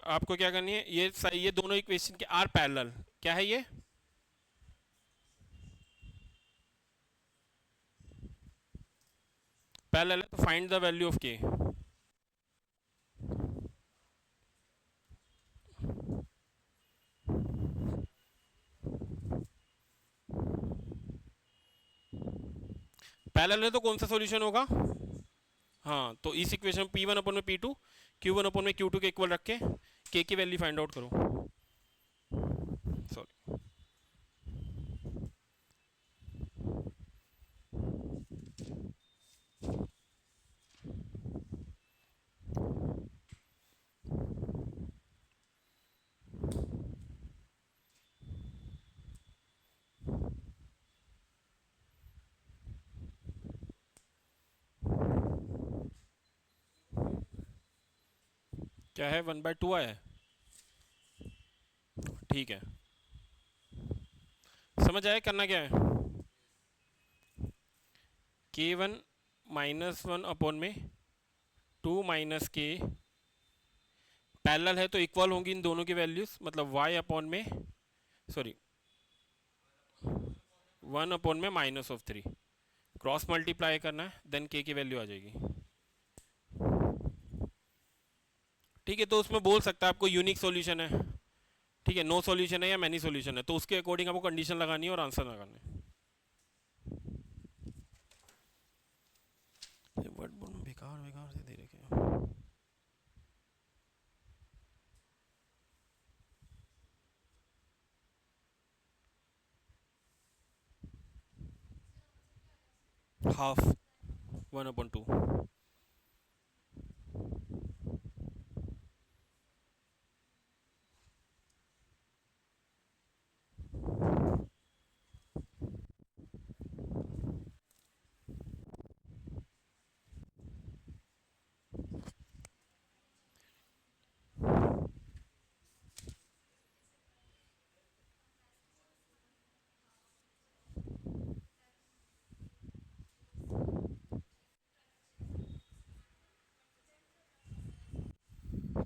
आपको क्या करनी है? ये दोनों इक्वेशन के आर पैरेलल। क्या है ये? पैरेलल है, तो फाइंड द वैल्यू ऑफ के। पैरेलल है तो कौन सा सॉल्यूशन होगा? हाँ, तो इस इक्वेशन पी वन अपन में p two, q one upon में क्यू टू के इक्वल रख के की वैल्यू फाइंड आउट करो। सॉरी, क्या है, 1/2 आया है। ठीक है, समझ आया करना क्या है? के वन माइनस वन अपॉन में टू माइनस के, पैरेलल है तो इक्वल होंगी इन दोनों की वैल्यूज, मतलब y अपॉन में, सॉरी, 1/-3 क्रॉस मल्टीप्लाई करना है, देन के की वैल्यू आ जाएगी। ठीक है, तो उसमें बोल सकता है आपको यूनिक सॉल्यूशन है, ठीक है, नो सॉल्यूशन है या मैनी सॉल्यूशन है, तो उसके अकॉर्डिंग आपको कंडीशन लगानी है और आंसर लगाना है। ये वर्ड बेकार बेकार से दे रखे हैं। हाफ 1/2।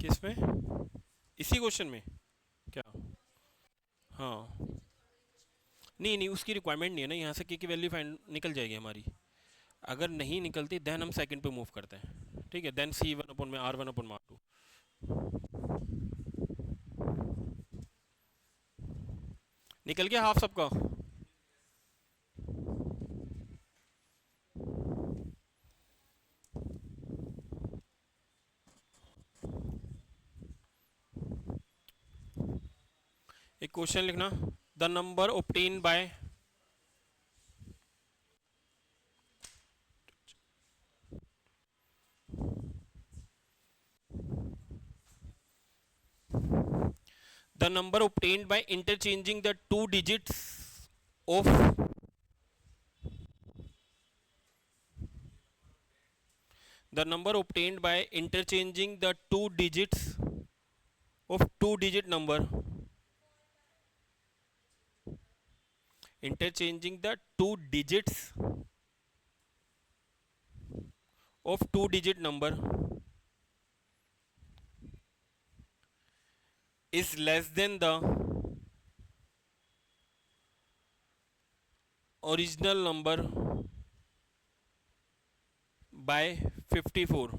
किस में? इसी क्वेश्चन में क्या? हाँ, नहीं नहीं, उसकी रिक्वायरमेंट नहीं है ना, यहाँ से के की वैल्यू फाइंड निकल जाएगी हमारी। अगर नहीं निकलती देन हम सेकंड पे मूव करते हैं, ठीक है, देन C1/R1/R2। निकल गया हाफ सबका? एक क्वेश्चन लिखना, the number obtain bye the number obtained by interchanging the two digits of the number obtained by interchanging the two digits of two digit number, interchanging the two digits of two digit number is less than the original number by 54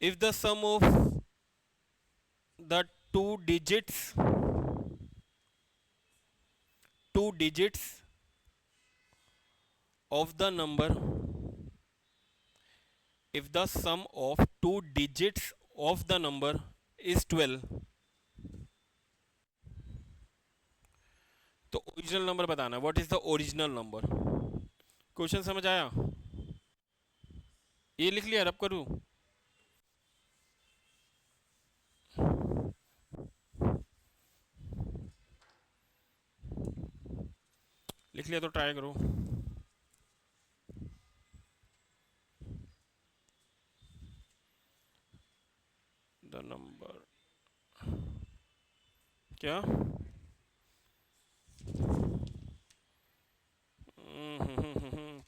if the sum of the two digits of the number, if the sum of two digits of the number is 12, तो ओरिजिनल नंबर बताना, what is the original number. Question समझ आया? ये लिख लिया, रब करूँ? लिख लिया तो ट्राई करो। द नंबर क्या?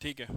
ठीक है।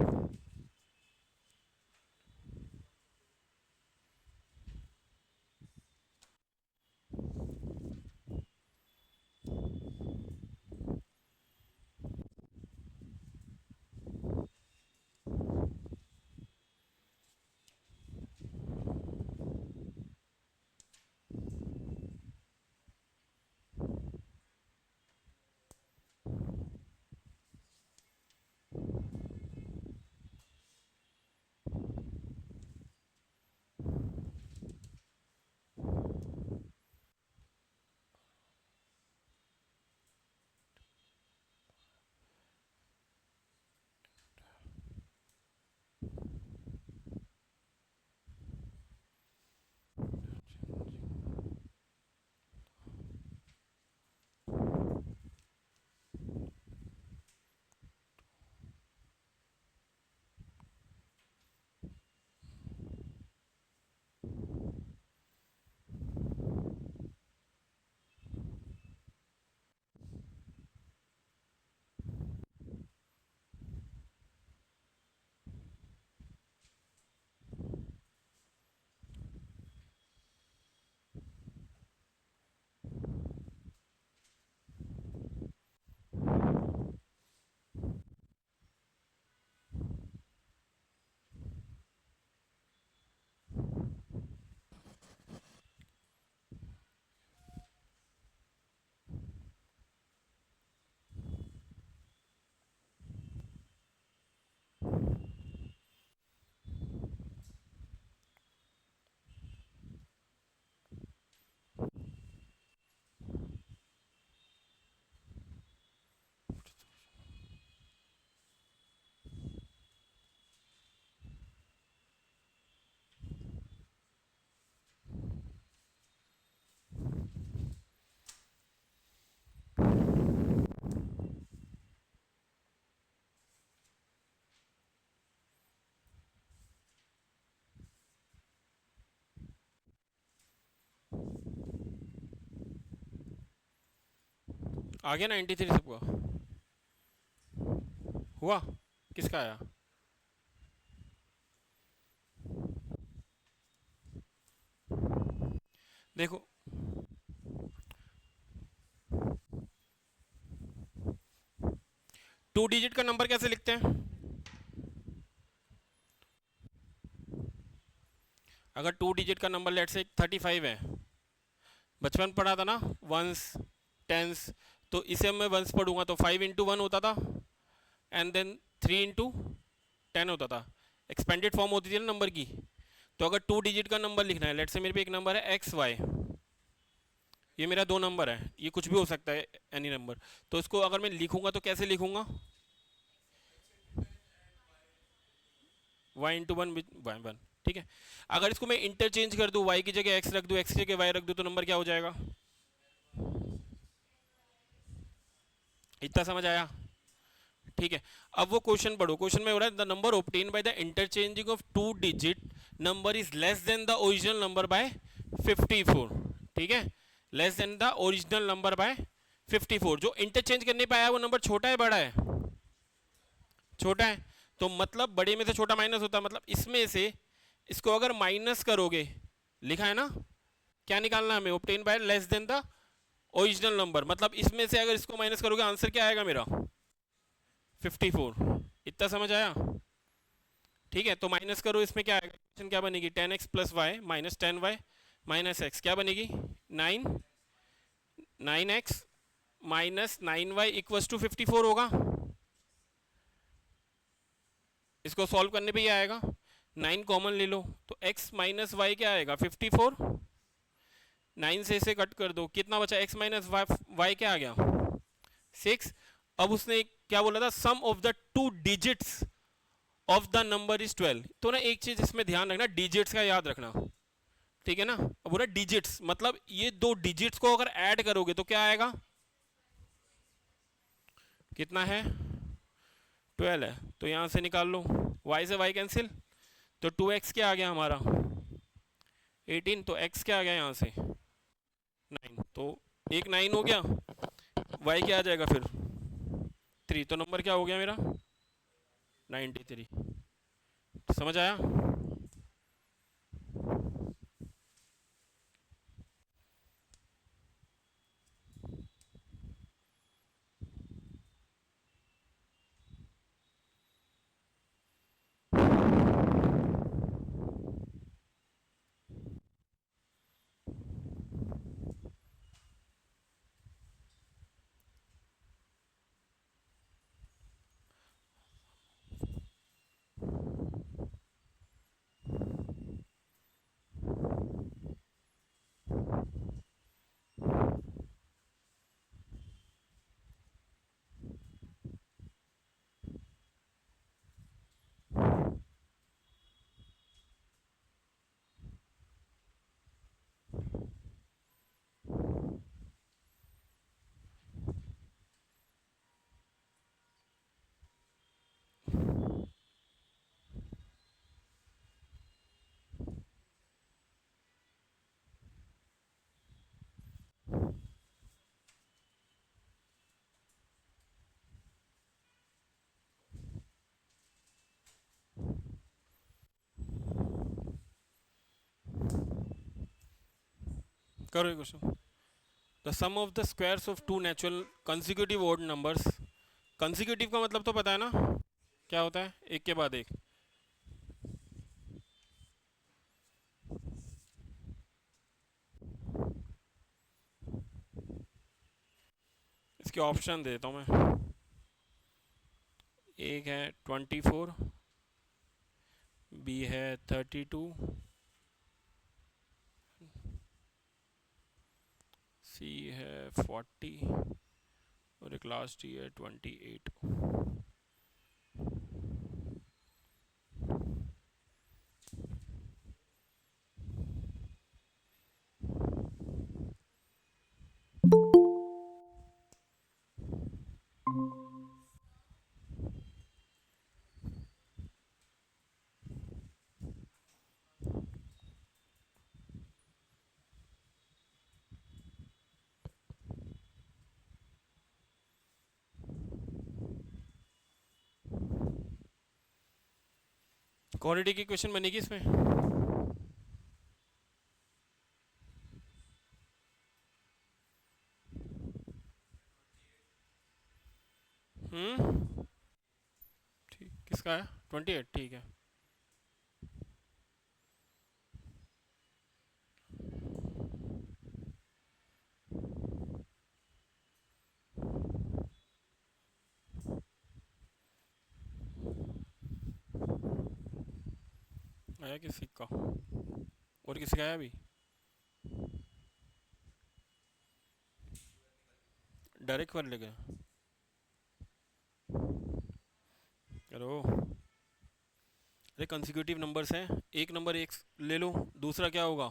आ गया 93 सबको? हुआ? किसका आया? देखो, 2 डिजिट का नंबर कैसे लिखते हैं? अगर 2 डिजिट का नंबर लेट से 35 है, बचपन पढ़ा था ना, वंस टेंस, तो इसे मैं वंस पढ़ूंगा तो 5 × 1 होता था, एंड देन 3 × 10 होता था। एक्सपेंडेड फॉर्म होती थी ना नंबर की। तो अगर 2 डिजिट का नंबर लिखना है, लेट से मेरे पे एक नंबर है XY, ये मेरा 2 नंबर है, ये कुछ भी हो सकता है, एनी नंबर। तो इसको अगर मैं लिखूंगा तो कैसे लिखूंगा? Y × 1 1, ठीक है। अगर इसको मैं इंटरचेंज कर दूं, y की जगह x रख दूं, x की जगह y रख दूं, तो नंबर क्या हो जाएगा? इतना समझ आया? ठीक है। अब वो क्वेश्चन पढ़ो, क्वेश्चन में हो रहा है the number obtain by the interchanging of 2 digit number is less than the original number by 54। ठीक है, less than the original number by 54। जो इंटरचेंज करने पे आया वो नंबर छोटा है बड़ा है? छोटा है। तो मतलब बड़े में से छोटा माइनस होता है, मतलब इसमें से इसको अगर माइनस करोगे, लिखा है ना, क्या निकालना है हमें? Obtain bye less than the original number, मतलब इसमें से अगर इसको माइनस करोगे आंसर क्या आएगा मेरा? 54। इतना समझ आया? ठीक है, तो माइनस करो, इसमें क्या आएगा? इक्वेशन क्या बनेगी? 10x plus y minus 10y minus x, क्या बनेगी? 9, 9x minus 9y equals to 54 होगा। इसको सॉल्व करने पे ही आएगा। 9 कॉमन ले लो तो x माइनस वाई क्या आएगा? 54। 9 से इसे कट कर दो, कितना बचा? x माइनस वाई क्या आ गया? 6। अब उसने क्या बोला था? Sum of the 2 digits of the number is 12। तो ना एक चीज इसमें ध्यान रखना, डिजिट्स का याद रखना, ठीक है ना। अब बोला डिजिट्स, मतलब ये 2 डिजिट्स को अगर ऐड करोगे तो क्या आएगा? कितना है? 12 है, तो यहां से निकाल लो, y से y कैंसिल, तो 2x क्या आ गया हमारा? 18। तो x क्या आ गया यहाँ से? 9। तो एक 9 हो गया, y क्या आ जाएगा फिर? 3। तो नंबर क्या हो गया मेरा? 93। समझ आया? करो ये question. The sum of the squares of two natural consecutive odd numbers. Consecutive का मतलब तो पता है ना, क्या होता है? एक के बाद एक। इसके ऑप्शन देता हूँ मैं। एक है 24, बी है 32, सी है 40 और एक लास्ट ही है 28। क्वाड्रेटिक की इक्वेशन बनेगी इसमें? हम्म, ठीक, किसका है? 28, ठीक है। आया किसी का? और किसी का आया अभी? डायरेक्ट कर लेगा? करो। अरे कंसेक्यूटिव नंबर्स हैं, एक नंबर एक ले लो, दूसरा क्या होगा?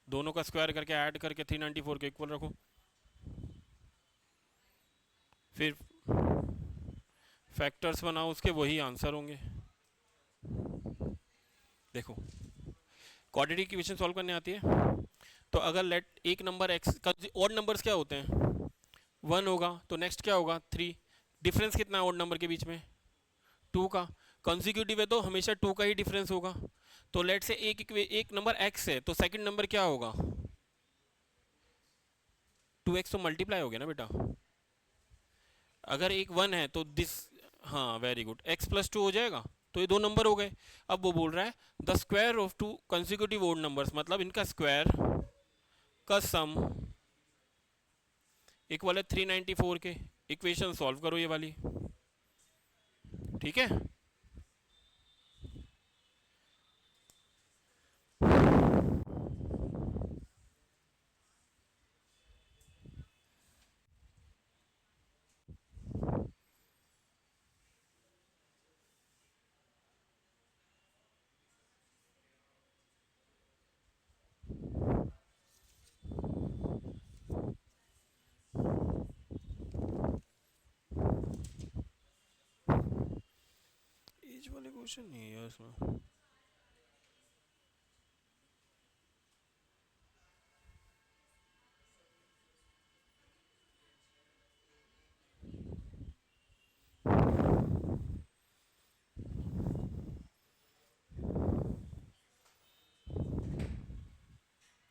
दोनों का स्क्वायर करके ऐड करके 394 के इक्वल रखो। फिर फैक्टर्स बनाओ उसके, वही आंसर होंगे। देखो, क्वाड्रेटिक इक्वेशन सॉल्व करने आती है? तो अगर लेट एक नंबर एक्स का, ऑड नंबर्स क्या होते हैं? 1 होगा तो नेक्स्ट क्या होगा? 3। डिफरेंस कितना है ऑड नंबर के बीच में? 2 का। कंसेक्यूटिव है तो हमेशा 2 का ही डिफरेंस होगा। तो लेट से एक नंबर एक्स है तो सेकंड नंबर क्या होगा? 2x तो मल्टीप्लाई हो गया ना बेटा। अगर एक 1 है तो दिस, हाँ वेरी गुड, x प्लस 2 हो जाएगा। तो ये दो नंबर हो गए। अब वो बोल रहा है the square of two consecutive odd numbers, मतलब इनका स्क्वायर का सम इक्वल है 394 के। इक्वेशन सॉल्व करो ये वाली, ठीक है? एज वाले क्वेश्चन नहीं है इसमें।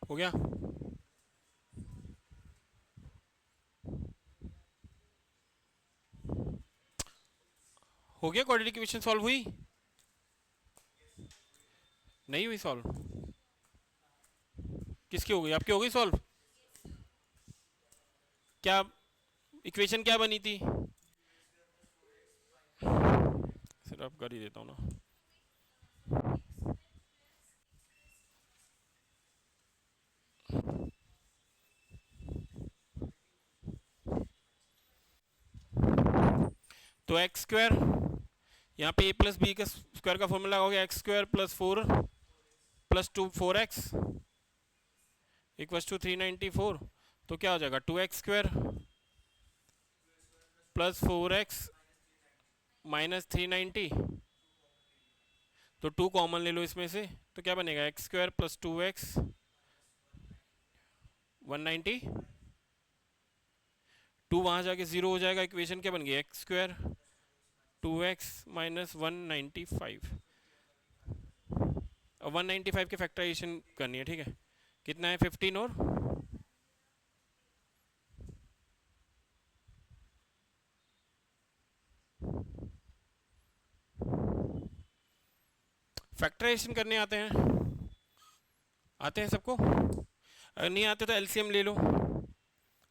हो गया? हो गया, क्वाड्रेटिक इक्वेशन सॉल्व हुई? नहीं हुई सॉल्व? किसकी हो गई? आपकी हो गई सॉल्व? क्या इक्वेशन क्या बनी थी? सिर्फ अब कर ही देता हूँ ना। तो एक्स स्क्वायर, यहाँ पे ए प्लस बी का स्क्वायर का फॉर्मूला हो गया x square plus 4 plus 2 4x equal to 394। तो क्या हो जाएगा? 2x square plus 4x minus 390। तो 2 कॉमन ले लो इसमें से, तो क्या बनेगा? X square plus 2x 190। 2 वहाँ जाके 0 हो जाएगा। इक्वेशन क्या बन गई? X square 2x minus 195। और 195 के फैक्टराइजेशन करनी है, ठीक है? कितना है? 15 और फैक्टराइजेशन करने आते हैं? आते हैं सबको? अगर नहीं आते तो एलसीएम ले लो,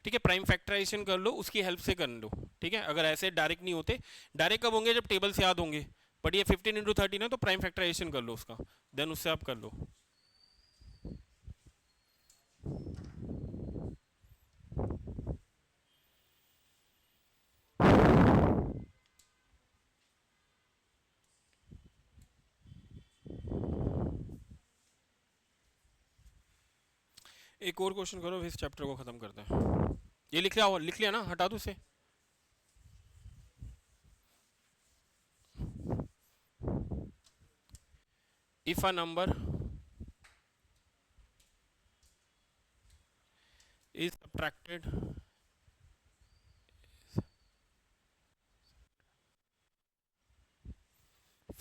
ठीक है? प्राइम फैक्टराइजेशन कर लो, उसकी हेल्प से कर लो, ठीक है? अगर ऐसे डायरेक्ट नहीं होते, डायरेक्ट कब होंगे? जब टेबल्स याद होंगे। बट ये 15 × 13 है तो प्राइम फैक्टराइजेशन कर लो उसका, देन उससे आप कर लो। एक और क्वेश्चन करो, फिर इस चैप्टर को खत्म करते हैं। ये लिख लिया, लिख लिया ना? हटा दो इसे। If a number is subtracted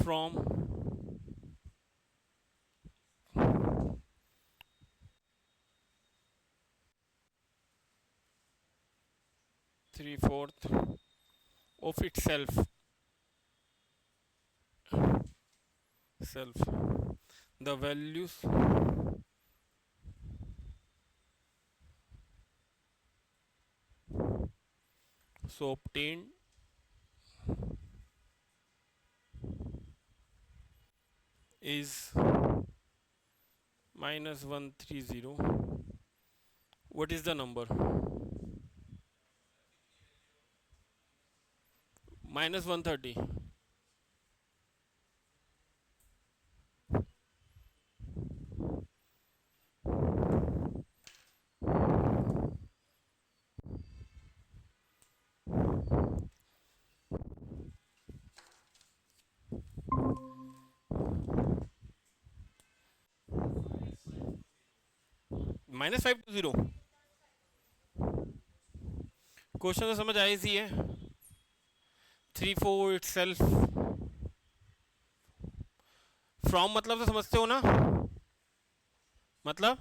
from 3/4 of itself self the values so obtained is -130. What is the number? -130. -520। Question तो समझ आई सी है। 3/4 इट सेल्फ फ्रॉम मतलब तो समझते हो ना, मतलब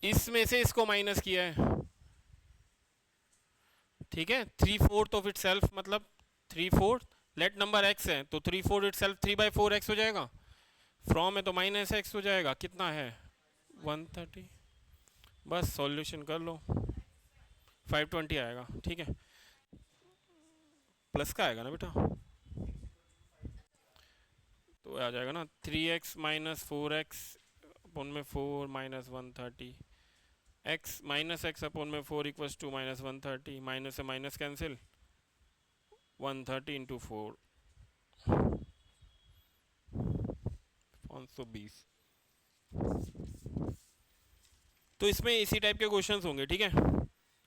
इसमें से इसको माइनस किया है, ठीक है। 3/4 ऑफ इट सेल्फ मतलब 3/4 लेट नंबर एक्स है तो 3/4 इट सेल्फ 3/4 एक्स हो जाएगा। फ्रॉम है तो -x हो जाएगा, कितना है 130। बस सॉल्यूशन कर लो, 520 आएगा, ठीक है। प्लस का आएगा ना बेटा, तो आ जाएगा ना 3x - 4x अपॉन में 4 -130 x -x अपॉन में 4 इक्वल्स टू -130, माइनस से माइनस कैंसिल, 130 इंटू 4 520। तो इसमें इसी टाइप के क्वेश्चंस होंगे, ठीक है।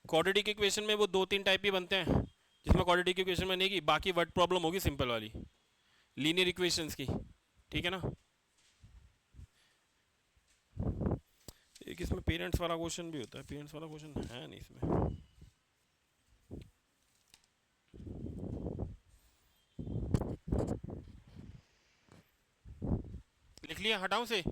क्वाड्रेटिक इक्वेशन में वो 2-3 टाइप ही बनते हैं जिसमें क्वाड्रेटिक इक्वेशन बनेगी, बाकी वर्ड प्रॉब्लम होगी सिंपल वाली लीनियर इक्वेशंस की, ठीक है ना। एक इसमें पेरेंट्स वाला क्वेश्चन भी होता है, पेरेंट्स वाला क्वेश्चन है नहीं इसमें। लिख लिया, हटाऊं से?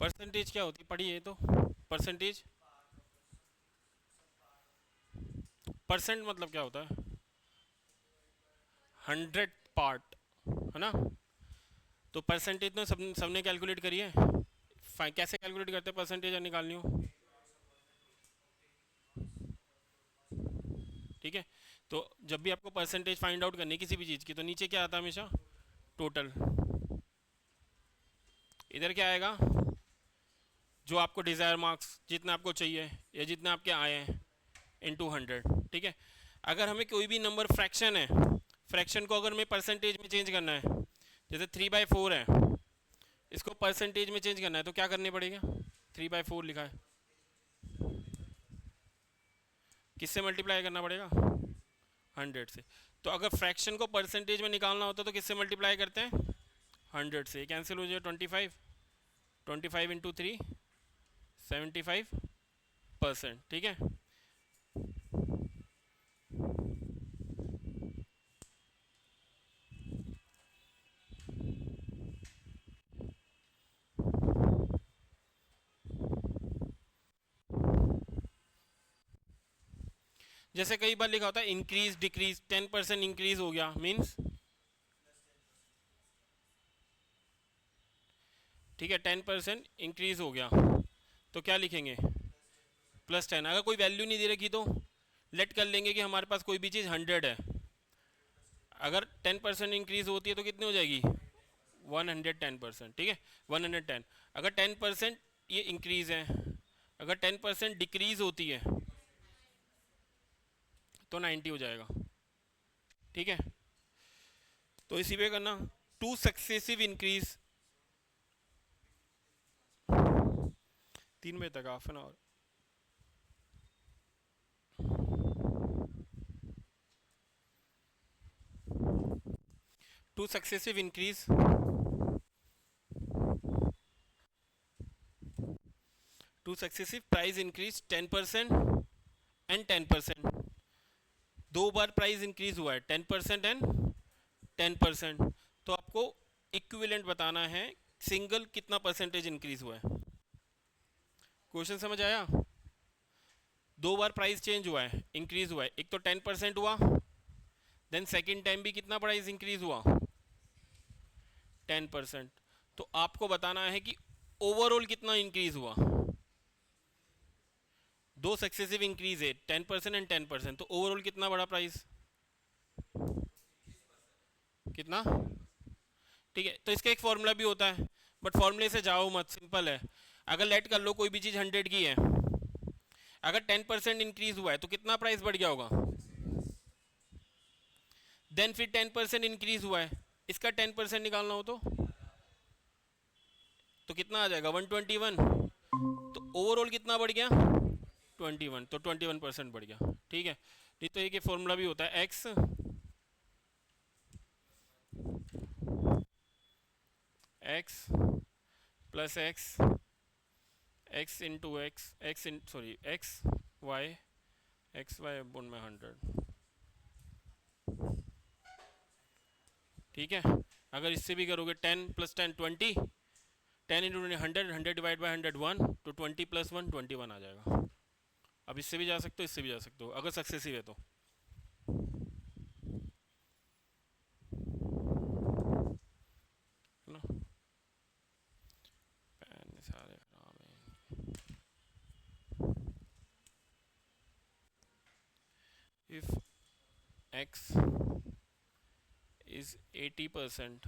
परसेंटेज क्या होती है, पढ़िए तो। परसेंटेज, परसेंट मतलब क्या होता है? 100 पार्ट, है ना। तो परसेंटेज तो सबने कैलकुलेट करी है। कैसे कैलकुलेट करते हैं परसेंटेज निकालनी हो, ठीक है। तो जब भी आपको परसेंटेज फाइंड आउट करनी है किसी भी चीज़ की, तो नीचे क्या आता है हमेशा, टोटल। इधर क्या आएगा, जो आपको डिज़ायर मार्क्स जितना आपको चाहिए या जितने आपके आए हैं इनटू 100, ठीक है। अगर हमें कोई भी नंबर फ्रैक्शन है, फ्रैक्शन को अगर हमें परसेंटेज में चेंज करना है, जैसे 3/4 है, इसको परसेंटेज में चेंज करना है तो क्या करने पड़ेगा। 3/4 लिखा है, किससे मल्टीप्लाई करना पड़ेगा, 100 से। तो अगर फ्रैक्शन को परसेंटेज में निकालना होता तो किससे मल्टीप्लाई करते हैं, 100 से। कैंसिल हो जाए 25, 25 इंटू 3 75%, ठीक है। जैसे कई बार लिखा होता है इंक्रीज डिक्रीज, 10% इंक्रीज हो गया मीन्स ठीक है, 10% इंक्रीज हो गया, तो क्या लिखेंगे? +10। अगर कोई वैल्यू नहीं दे रखी तो लेट कर लेंगे कि हमारे पास कोई भी चीज़ 100 है। अगर 10% इंक्रीज होती है तो कितनी हो जाएगी? 110%। ठीक है, 110। अगर 10% ये इंक्रीज है, अगर 10% डिक्रीज होती है तो 90 हो जाएगा। ठीक है, तो इसी पे करना। टू सक्सेसिव इंक्रीज, 3 बजे तक, half an hour. Two successive increase, two successive price increase 10% and 10%। दो बार प्राइस इंक्रीज हुआ है 10% एंड 10%। तो आपको इक्विवेलेंट बताना है सिंगल कितना परसेंटेज इंक्रीज हुआ है। क्वेश्चन समझ आया? दो बार प्राइस चेंज हुआ है, इंक्रीज हुआ है। एक तो 10% हुआ, देन सेकेंड टाइम भी कितना प्राइस इंक्रीज हुआ? 10%। तो आपको बताना है कि ओवरऑल कितना इंक्रीज हुआ। दो सक्सेसिव इंक्रीज है, 10% एंड 10%, तो ओवरऑल कितना बड़ा प्राइस? कितना? ठीक है, तो इसका एक फॉर्मूला भी होता है, बट फॉर्मूले से जाओ मत, सिंपल है। अगर लेट कर लो कोई भी चीज़ 100 की है, अगर 10% इंक्रीज हुआ है तो कितना प्राइस बढ़ गया होगा? देन फिर 10% इंक्रीज हुआ है, इसका 10% निकालना हो तो कितना आ जाएगा? 121। तो ओवरऑल कितना बढ़ गया? 21। तो 21% बढ़ गया। ठीक है, नहीं तो एक फॉर्मूला भी होता है, x x plus x, x into x, x in sorry x y, x y upon में 100। ठीक है, अगर इससे भी करोगे 10 + 10 20, 10 इंटू 100, 100 डिवाइड बाई 100 1, तो 20 + 1 21 आ जाएगा। अब इससे भी जा सकते हो, इससे भी जा सकते हो, अगर सक्सेसिव है तो। है ना, पेन सारे खराब हैं। If x is 80%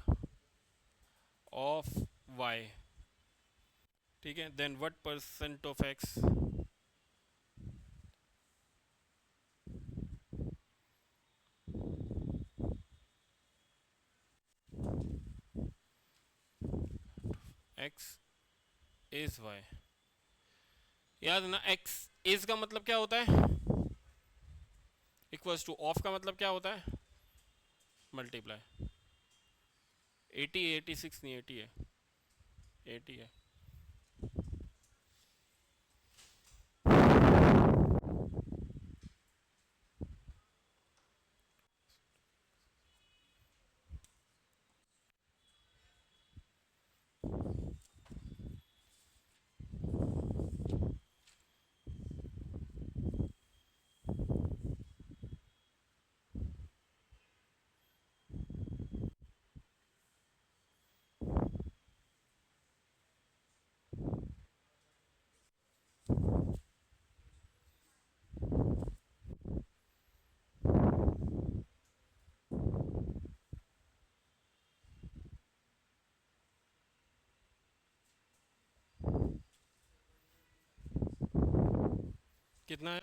of y, ठीक है, then what percent of x x is y। याद है ना, x is का मतलब क्या होता है? इक्वल्स टू ऑफ का मतलब क्या होता है? मल्टीप्लाई। 80, 86 नहीं, 80 है, 80 है। कितना है?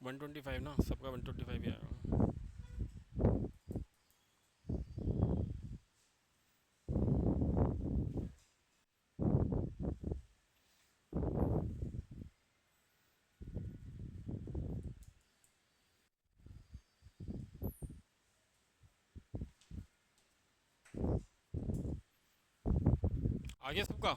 125 ना, सबका 125 ही आएगा। आ गया सबका?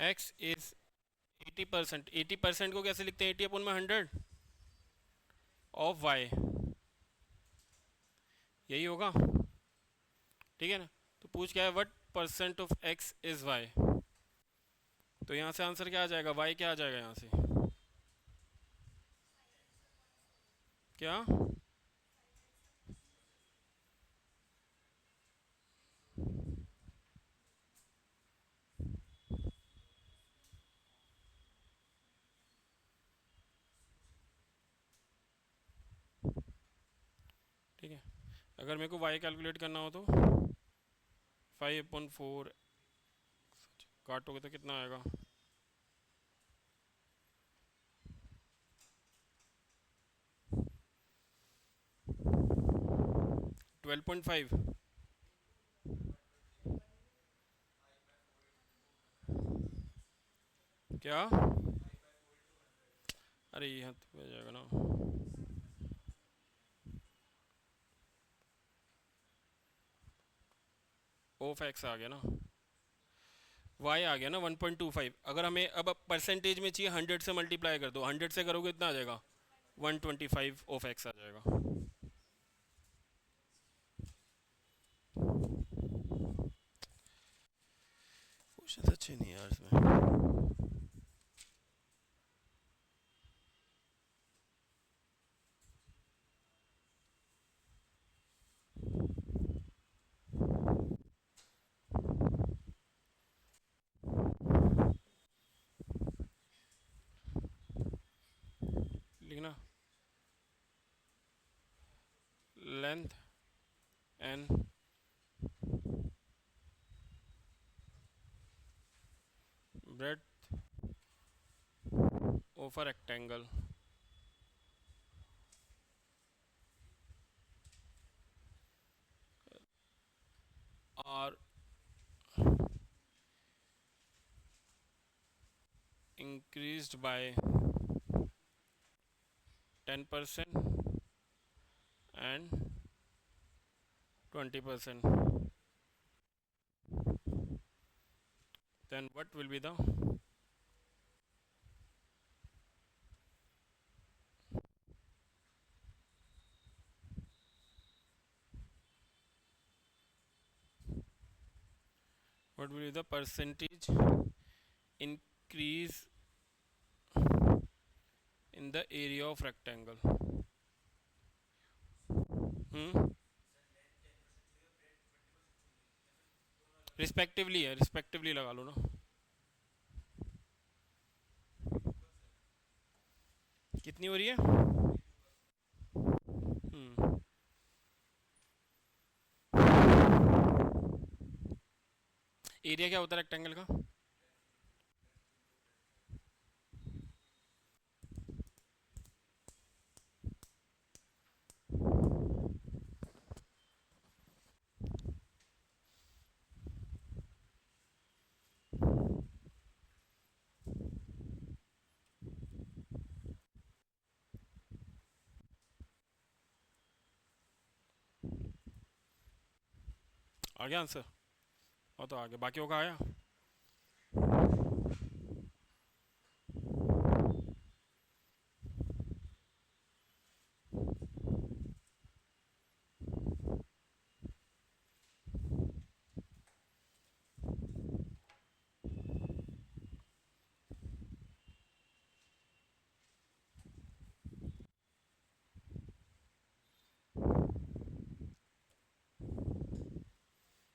x इज 80%, 80% को कैसे लिखते हैं? 80 अपॉन में 100 ऑफ y। यही होगा, ठीक है ना। तो पूछ क्या है, what percent of x is y. तो यहाँ से आंसर क्या आ जाएगा, वाई क्या आ जाएगा यहाँ से, क्या। ठीक है, अगर मेरे को वाई कैलकुलेट करना हो तो 5/4 काटोगे तो कितना आएगा, 12.5। क्या, अरे यहाँ तो हो जाएगा ना, ऑफ एक्स आ गया ना, वाई आ गया ना 1.25। अगर हमें अब परसेंटेज में चाहिए, 100 से मल्टीप्लाई कर दो, 100 से करोगे इतना आ जाएगा 125 ऑफ एक्स आ जाएगा। क्वेश्चन अच्छे नहीं यार इसमें। लिखना, length and breadth of a rectangle are increased by 10% and 20%, then what will be the, what will be the percentage increase in the area of rectangle। Hmm, respectively है, रिस्पेक्टिवली लगा लो ना, कितनी हो रही है। हम्म, एरिया क्या होता है रेक्टेंगल का, आ गया आंसर। और तो आगे बाकी होगा आया।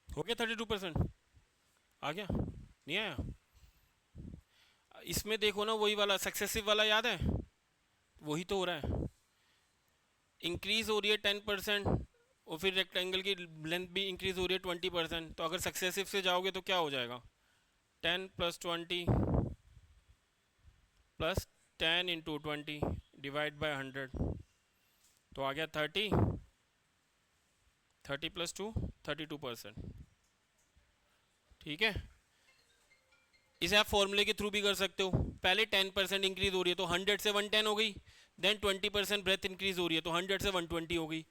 हो गया 32%, आ गया, नहीं आया। इसमें देखो ना, वही वाला सक्सेसिव वाला याद है, वही तो हो रहा है, इंक्रीज हो रही है 10%, और फिर रेक्टेंगल की लेंथ भी इंक्रीज हो रही है 20%। तो अगर सक्सेसिव से जाओगे तो क्या हो जाएगा, 10 + 20 प्लस 10 × 20 डिवाइड बाय 100, तो आ गया 30, 30 + 2 32%। ठीक है, इसे आप फॉर्मूले के थ्रू भी कर सकते हो। पहले 10% इंक्रीज हो रही है तो 100 से 110 हो गई, देन 20% ब्रेथ इंक्रीज हो रही है तो 100 से 120 हो गई।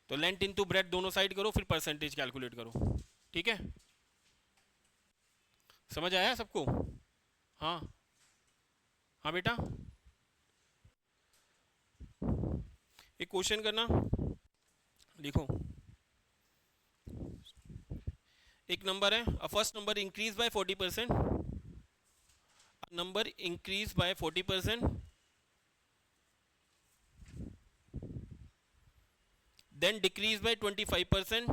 तो लेंथ इंटू ब्रेथ दोनों साइड करो, फिर परसेंटेज कैलकुलेट करो। ठीक है, समझ आया सबको। हाँ, हाँ बेटा, एक क्वेश्चन करना, लिखो। एक नंबर है, a first number increase by 40%, number increase by 40%, then decrease by 25%,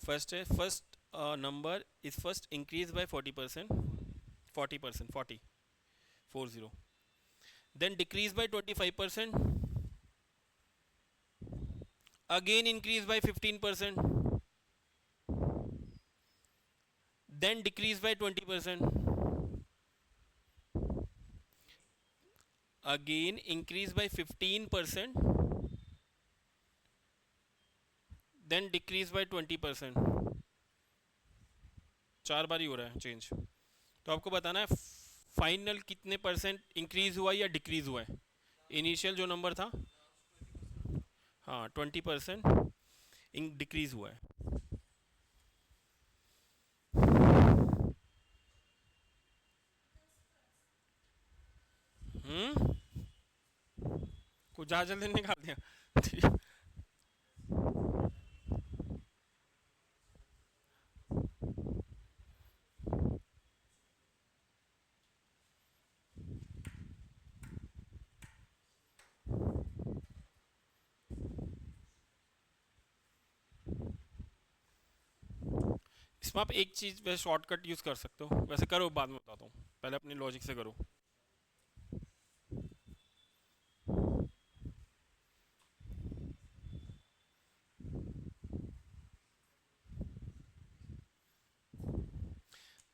first है first number is first increase by 40%, 40%, 40, 40, then decrease by 25%, again increase by 15%, then decrease by 20%, again increase by 15%, then decrease by 20%. 4 बार ही हो रहा है चेंज। तो आपको बताना है फाइनल कितने परसेंट इंक्रीज हुआ या डिक्रीज हुआ है। इनिशियल जो नंबर था, हाँ 20% डिक्रीज हुआ है। कुछ ज़्यादा जल्दी निकाल दिया। इसमें आप एक चीज़ वैसे शॉर्टकट यूज़ कर सकते हो, वैसे करो बाद में बताता हूँ, पहले अपनी लॉजिक से करो।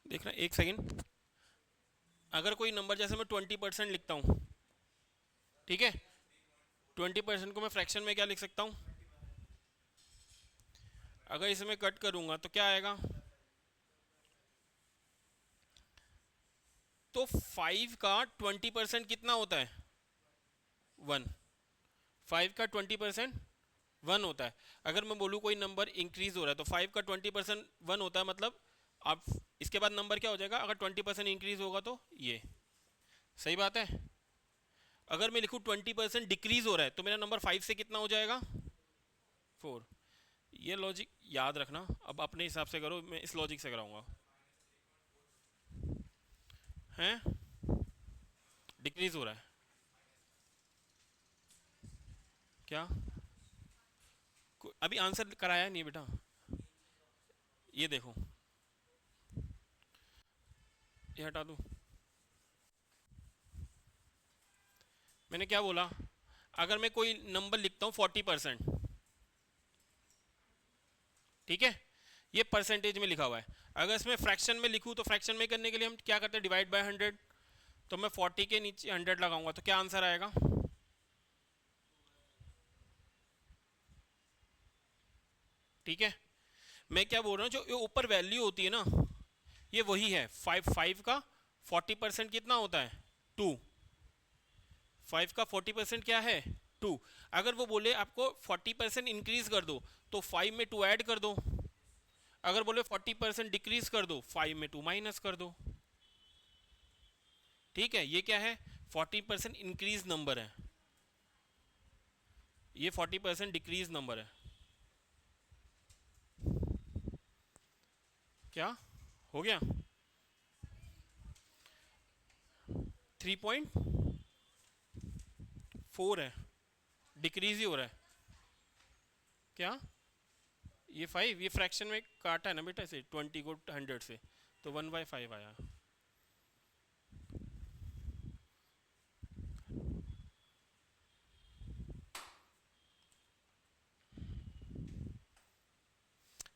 देखना एक सेकेंड, अगर कोई नंबर जैसे मैं 20% लिखता हूँ, ठीक है, 20% को मैं फ्रैक्शन में क्या लिख सकता हूँ, अगर इसे मैं कट करूँगा तो क्या आएगा, तो 5 का 20% कितना होता है, 1। 5 का 20% 1 होता है। अगर मैं बोलूँ कोई नंबर इंक्रीज हो रहा है तो 5 का 20% 1 होता है, मतलब आप इसके बाद नंबर क्या हो जाएगा, अगर 20% इंक्रीज होगा तो ये, सही बात है। अगर मैं लिखूँ 20% डिक्रीज हो रहा है तो मेरा नंबर 5 से कितना हो जाएगा, 4। ये लॉजिक याद रखना, अब अपने हिसाब से करो, मैं इस लॉजिक से कराऊंगा। हैं, डिक्रीज हो रहा है क्या, अभी आंसर कराया नहीं बेटा, ये देखो, ये हटा दूँ, मैंने क्या बोला, अगर मैं कोई नंबर लिखता हूँ 40%, ठीक है, ये परसेंटेज में लिखा हुआ है। अगर इसमें फ्रैक्शन में लिखूँ तो फ्रैक्शन में करने के लिए हम क्या करते हैं, डिवाइड बाय 100। तो मैं 40 के नीचे 100 लगाऊंगा तो क्या आंसर आएगा, ठीक है। मैं क्या बोल रहा हूँ, जो ये ऊपर वैल्यू होती है ना, ये वही है 5 का 40% कितना होता है, 2। 5 का 40% क्या है, 2। अगर वो बोले आपको 40% इंक्रीज कर दो तो 5 में 2 ऐड कर दो, अगर बोले 40% डिक्रीज कर दो 5 में 2 माइनस कर दो, ठीक है। ये क्या है, 40% इंक्रीज नंबर है, ये 40% डिक्रीज नंबर है। क्या हो गया, 3.4 है, डिक्रीज ही हो रहा है क्या, ये 5, ये फ्रैक्शन में काटा है ना बेटा से 20 को 100 से, तो 1/5 आया।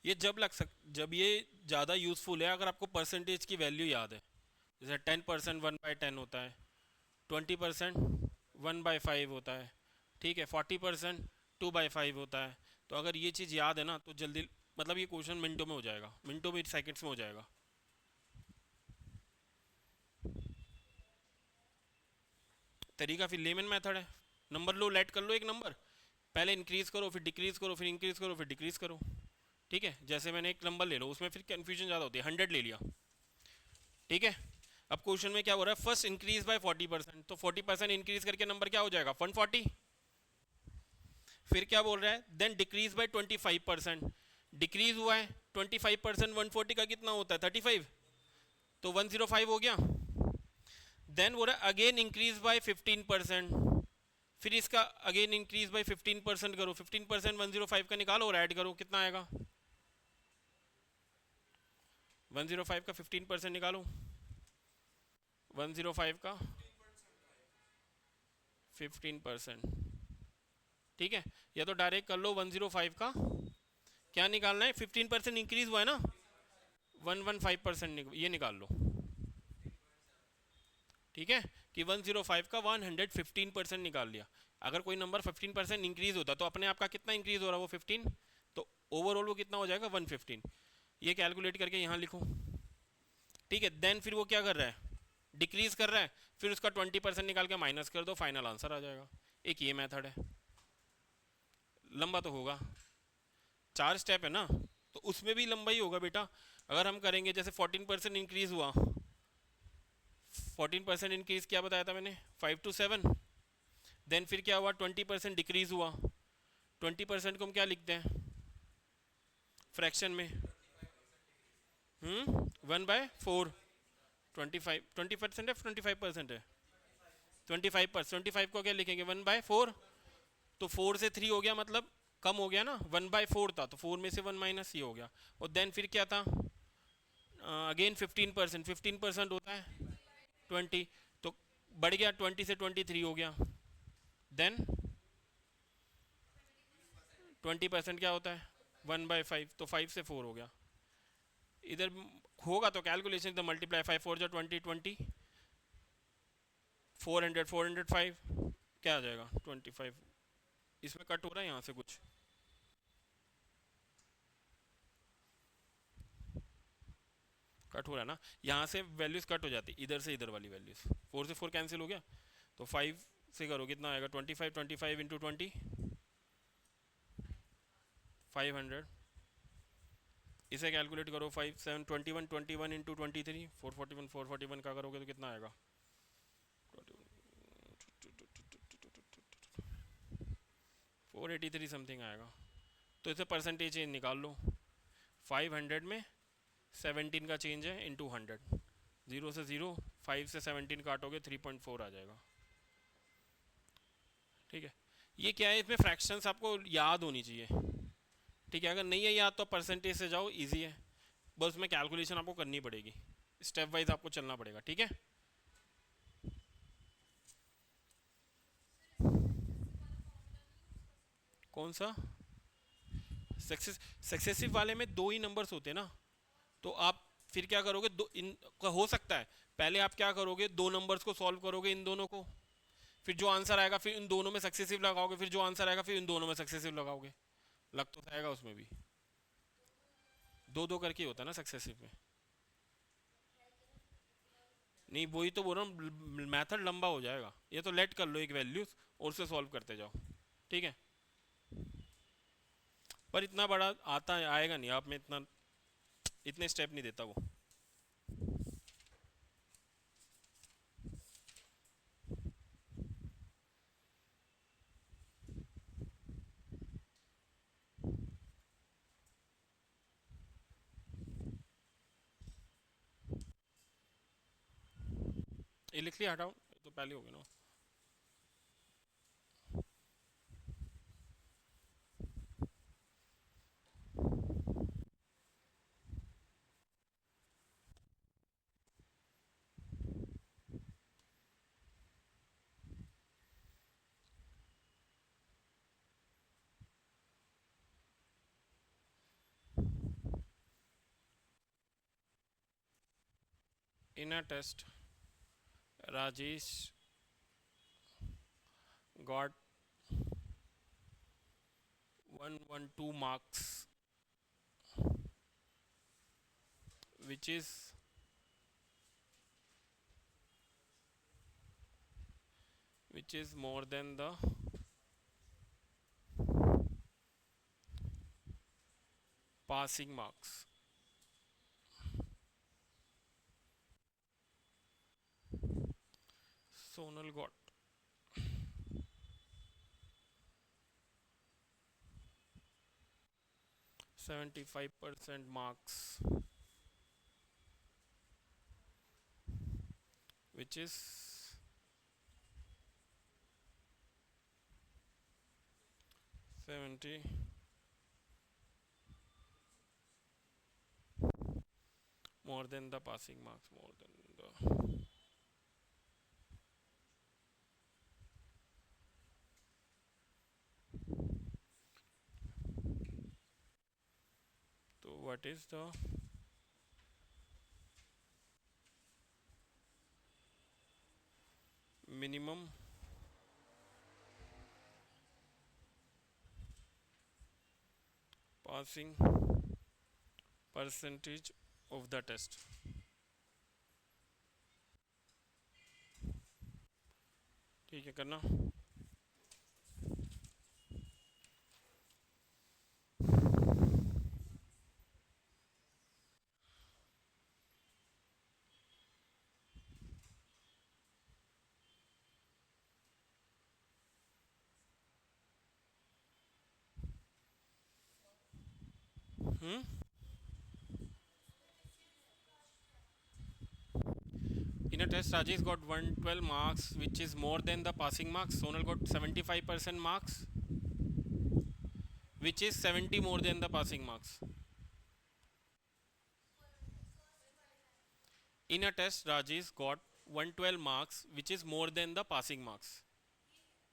ये जब ये ज़्यादा यूज़फुल है अगर आपको परसेंटेज की वैल्यू याद है, जैसे 10% 1/10 होता है, 20% 1/5 होता है, ठीक है, 40% 2/5 होता है। तो अगर ये चीज़ याद है ना तो जल्दी, मतलब ये क्वेश्चन मिनटों में हो जाएगा, मिनटों में, सेकंड्स में हो जाएगा। तरीका फिर लेमन मेथड है, नंबर लो, लेट कर लो एक नंबर, पहले इंक्रीज करो, फिर डिक्रीज करो, फिर इंक्रीज करो, फिर डिक्रीज करो, ठीक है। जैसे मैंने एक नंबर ले लो, उसमें फिर कन्फ्यूजन ज़्यादा होती है, 100 ले लिया, ठीक है। अब क्वेश्चन में क्या हो रहा है, फर्स्ट इंक्रीज बाय 40%, तो 40% इंक्रीज करके नंबर क्या हो जाएगा, 140। फिर क्या बोल रहा है, देन डिक्रीज बाय 25%। डिक्रीज हुआ है 25%, 140 का कितना होता है 35, तो 105 हो गया। देन बोल रहा है अगेन इंक्रीज बाय 15%, फिर इसका अगेन इंक्रीज बाय 15% करो, 15% 105 का निकालो और ऐड करो, कितना आएगा 105 का 15% निकालो, 105 का 15%, ठीक है। या तो डायरेक्ट कर लो 105 का क्या निकालना है, 15% इंक्रीज हुआ है ना, 115% ये निकाल लो, ठीक है। कि 105 का 115% निकाल लिया। अगर कोई नंबर 15% इंक्रीज होता तो अपने आप का कितना इंक्रीज हो रहा है वो 15, तो ओवरऑल वो कितना हो जाएगा 115। ये कैलकुलेट करके यहाँ लिखो, ठीक है। देन फिर वो क्या कर रहा है, डिक्रीज कर रहा है, फिर उसका 20% निकाल के माइनस कर दो, फाइनल आंसर आ जाएगा। एक ये मेथड है, लंबा तो होगा, 4 स्टेप है ना, तो उसमें भी लंबा ही होगा बेटा। अगर हम करेंगे जैसे 14% इंक्रीज हुआ, 14% इंक्रीज क्या बताया था मैंने, 5 to 7। देन फिर क्या हुआ 20% डिक्रीज हुआ, 20% को हम क्या लिखते हैं फ्रैक्शन में, 1/4, 20% है 25% है, 25 को क्या लिखेंगे 1/4, तो 4 से 3 हो गया, मतलब कम हो गया ना, 1/4 था तो 4 में से 1 माइनस ये हो गया। और देन फिर क्या था, अगेन 15%, 15% होता है 20, तो बढ़ गया 20 से 23 हो गया। देन 20% क्या होता है 1/5, तो 5 से 4 हो गया। इधर होगा तो कैलकुलेशन तो मल्टीप्लाई, 5 4 जा 20, 20 400, 405 क्या आ जाएगा 25। इसमें कट हो रहा है यहाँ से कुछ, कट हो रहा है ना, यहाँ से वैल्यूज कट हो जाती, इधर से इधर वाली वैल्यूज, 4 से 4 कैंसिल हो गया, तो 5 से करो कितना आएगा 25, 25 इंटू 20 500। इसे कैलकुलेट करो 5 7 21, 21 इंटू 23 441, 441 का करोगे तो कितना आएगा 483 समथिंग आएगा। तो इसे परसेंटेज चेंज निकाल लो, 500 में 17 का चेंज है इंटू 100, 0 से 0, 5 से 17 काटोगे 3.4 आ जाएगा, ठीक है। ये क्या है, इसमें फ्रैक्शंस आपको याद होनी चाहिए, ठीक है। अगर नहीं है याद तो परसेंटेज से जाओ, इजी है, बस उसमें कैलकुलेशन आपको करनी पड़ेगी, स्टेप वाइज आपको चलना पड़ेगा, ठीक है। कौन सा सक्सेसिव वाले में दो ही नंबर्स होते हैं ना, तो आप फिर क्या करोगे, दो इन का हो सकता है, पहले आप क्या करोगे दो नंबर्स को सॉल्व करोगे इन दोनों को, फिर जो आंसर आएगा फिर इन दोनों में सक्सेसिव लगाओगे, फिर जो आंसर आएगा फिर इन दोनों में सक्सेसिव लगाओगे, लग तो जाएगा उसमें भी, दो दो करके होता है ना सक्सेसिव में। नहीं वही तो बोल रहा हूँ, मैथड लंबा हो जाएगा, ये तो लेट कर लो एक वैल्यूज और उसे सॉल्व करते जाओ, ठीक है। पर इतना बड़ा आता है आएगा नहीं, आप में इतना इतने स्टेप नहीं देता वो। ये लिख लिया, हटाओ, ये तो पहले हो गया ना। In a test, Rajesh got 112 marks, which is more than the passing marks. Sonal got 75% marks, which is 70 more than the passing marks, more than the. So what is the minimum passing percentage of the test? ठीक है करना. In a test, Rajesh got 112 marks, which is more than the passing marks. Sonal got 75% marks, which is 70 more than the passing marks. In a test, Rajesh got 112 marks, which is more than the passing marks.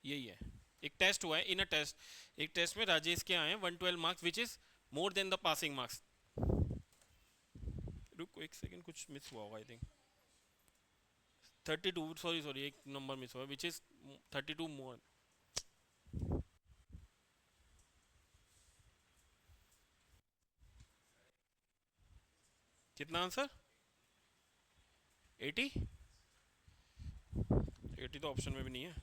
यही है. एक टेस्ट हुआ है. इन अ टेस्ट, एक टेस्ट में राजेश के आए हैं 112 marks, which is more than the passing marks. रुको एक सेकंड, कुछ मिस हुआ होगा आई थिंक. 32, सॉरी सॉरी, एक नंबर मिस हुआ, विच इज 32 मोर. कितना आंसर? 80. 80 तो ऑप्शन में भी नहीं है.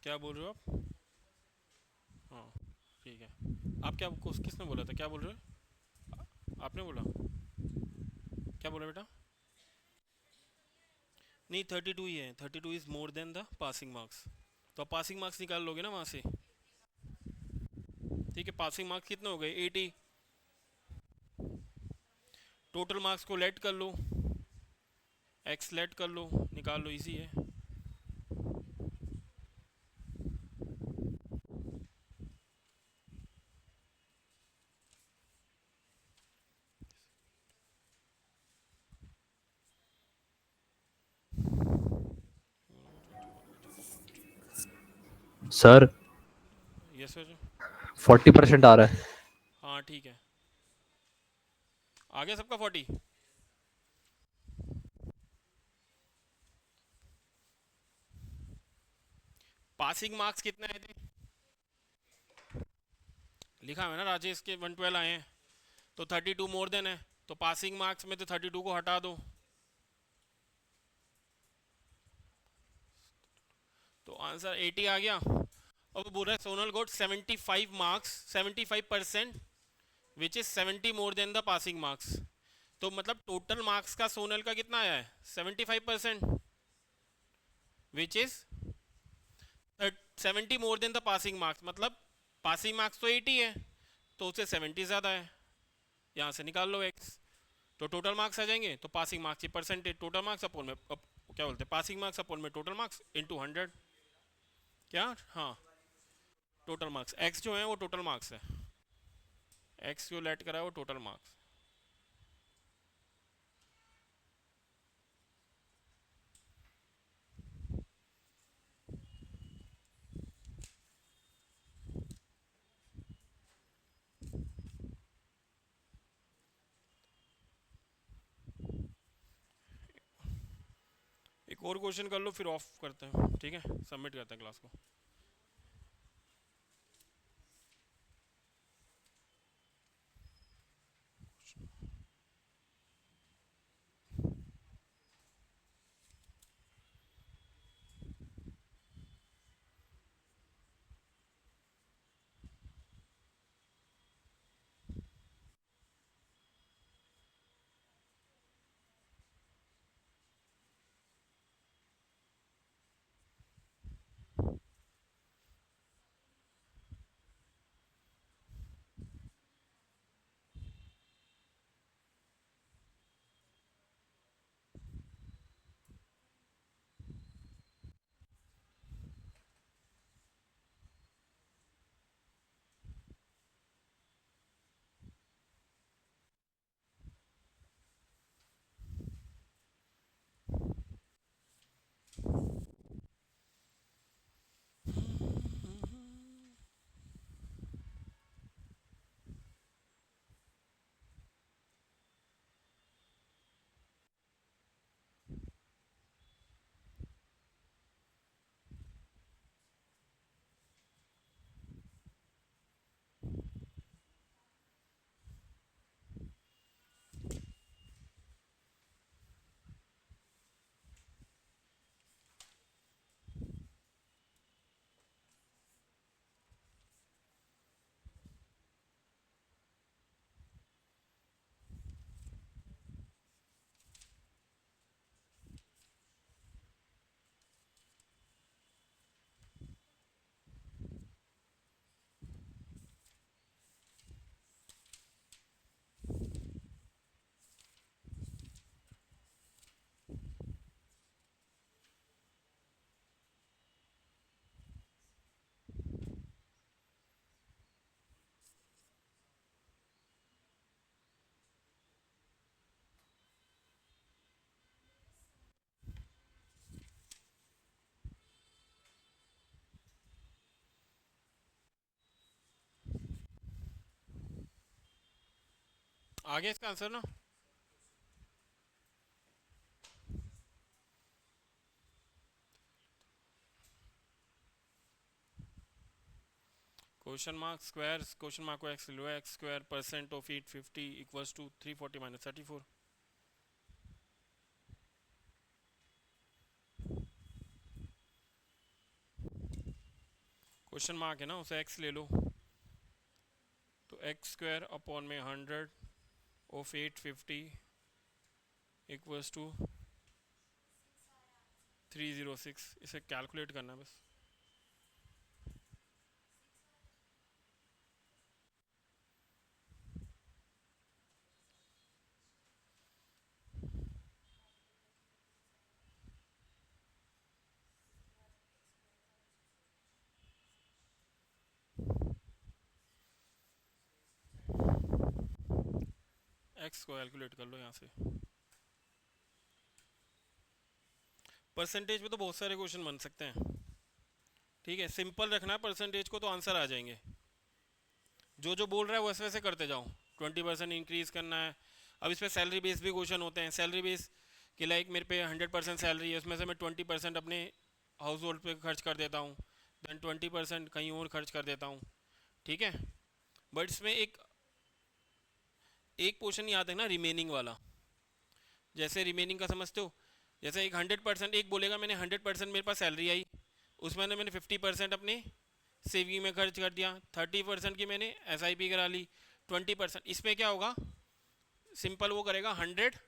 क्या बोल रहे हो आप? हाँ ठीक है. आप क्या, किसने बोला था, क्या बोल रहे हो? आपने बोला, क्या बोला बेटा? नहीं 32 ही है. 32 is more than the passing marks. तो आप पासिंग मार्क्स निकाल लोगे ना वहाँ से. ठीक है, पासिंग मार्क्स कितने हो गए? 80. टोटल मार्क्स को लेट कर लो, एक्स लेट कर लो, निकाल लो, इजी है. Sir yes sir. 40% आ रहा है. हाँ ठीक है, आ गया सबका 40. पासिंग मार्क्स कितने आए थे? लिखा हुआ है ना, राजेश के 112 आए हैं, तो 32 मोर देन है, तो पासिंग मार्क्स में तो 32 को हटा दो, तो आंसर 80 आ गया. अब वो बोल रहा है सोनल गोट 75 marks, 75%, which is 70 more than the passing marks. तो मतलब टोटल मार्क्स का सोनल का कितना आया है? 75%, which is 70 more than the passing marks. मतलब पासिंग मार्क्स तो 80 है, तो उससे 70 ज़्यादा है. यहाँ से निकाल लो x, तो टोटल मार्क्स आ जाएंगे. तो पासिंग मार्क्स की परसेंटेज, टोटल मार्क्स अपोन में क्या बोलते हैं, पासिंग मार्क्स अपोन में टोटल मार्क्स इंटू 100. क्या? हाँ, टोटल मार्क्स x जो है वो टोटल मार्क्स है. x जो लेट करा है वो टोटल मार्क्स. 4 क्वेश्चन कर लो फिर ऑफ करते हैं, ठीक है, सबमिट करते हैं क्लास को। आ गया इसका आंसर ना? क्वेश्चन मार्क को एक्स लो, x square percent of 850 equals to 340 minus 34। Question mark है ना, उसे एक्स ले लो, तो एक्स स्क्वायर अपॉन में 100 ऑफ 850 इक्वल्स टू 306। इसे कैलकुलेट करना है बस। एक्स को कैलकुलेट कर लो यहाँ से। परसेंटेज में तो बहुत सारे क्वेश्चन बन सकते हैं, ठीक है, सिंपल रखना है परसेंटेज को तो आंसर आ जाएंगे। जो जो बोल रहा है वैसे वैसे करते जाओ। 20% इंक्रीज करना है। अब इस पर सैलरी बेस भी क्वेश्चन होते हैं। सैलरी बेस कि लाइक मेरे पे 100% सैलरी है, उसमें से मैं 20% अपने हाउस होल्ड पे खर्च कर देता हूँ, देन 20% कहीं और खर्च कर देता हूँ, ठीक है। बट इसमें एक एक पोर्शन याद है ना, रिमेनिंग वाला। जैसे रिमेनिंग का समझते हो, जैसे एक 100%, एक बोलेगा मैंने 100% मेरे पास सैलरी आई, उसमें मैंने 50% अपने सेविंग में खर्च कर दिया, 30% की मैंने SIP करा ली, 20%। इसमें क्या होगा, सिंपल वो करेगा 100,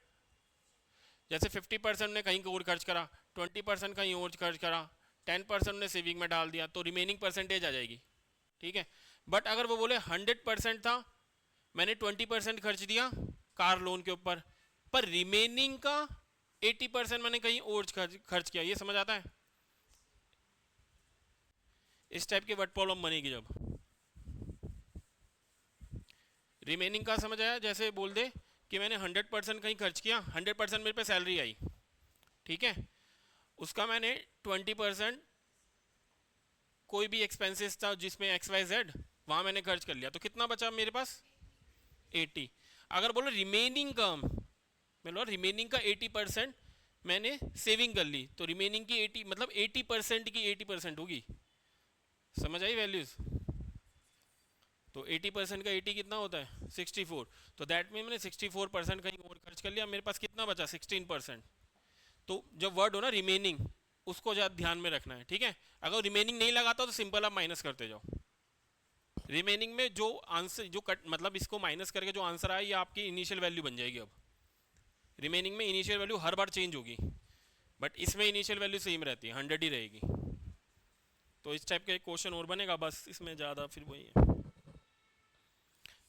जैसे 50% ने कहीं और खर्च करा, 20% कहीं और खर्च करा, 10% ने सेविंग में डाल दिया, तो रिमेनिंग परसेंटेज आ जाएगी, ठीक है। बट अगर वो बोले 100% था, मैंने 20% खर्च दिया कार लोन के ऊपर, पर रिमेनिंग का 80% मैंने कहीं और खर्च किया, ये समझ आता है? इस टाइप की वर्ड प्रॉब्लम बनेगी जब रिमेनिंग का, समझ आया? जैसे बोल दे कि मैंने 100% कहीं खर्च किया, 100% मेरे पे सैलरी आई, ठीक है, उसका मैंने 20% कोई भी एक्सपेंसेस था जिसमें XYZ, वहां मैंने खर्च कर लिया, तो कितना बचा मेरे पास? 80। अगर बोलो रिमेनिंग का, मैं बोलो रिमेनिंग का 80% मैंने सेविंग कर ली, तो रिमेनिंग की 80 मतलब 80% की 80% होगी। समझ आई वैल्यूज? तो 80% का 80 कितना होता है 64। तो दैट में मैंने 64% कहीं और खर्च कर लिया, मेरे पास कितना बचा 16%। तो जब वर्ड हो ना रिमेनिंग, उसको ज़्यादा ध्यान में रखना है, ठीक है। अगर रिमेनिंग नहीं लगाता तो सिंपल आप माइनस करते जाओ। रिमेनिंग में जो आंसर जो कट मतलब इसको माइनस करके जो आंसर आया ये आपकी इनिशियल वैल्यू बन जाएगी। अब रिमेनिंग में इनिशियल वैल्यू हर बार चेंज होगी, बट इसमें इनिशियल वैल्यू सेम रहती है, 100 ही रहेगी। तो इस टाइप का एक क्वेश्चन और बनेगा, बस इसमें ज़्यादा फिर वही है,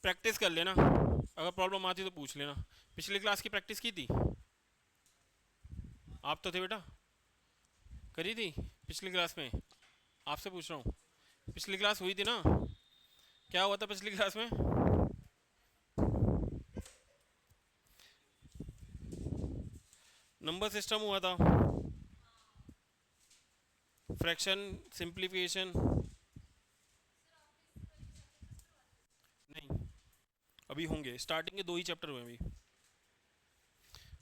प्रैक्टिस कर लेना, अगर प्रॉब्लम आती तो पूछ लेना। पिछली क्लास की प्रैक्टिस की थी? आप तो थे बेटा, करी थी पिछली क्लास में? आपसे पूछ रहा हूँ, पिछली क्लास हुई थी ना? क्या हुआ था पिछली क्लास में? नंबर सिस्टम हुआ था, फ्रैक्शन, सिंप्लीफिकेशन। नहीं, अभी होंगे, स्टार्टिंग के 2 ही चैप्टर हुए अभी,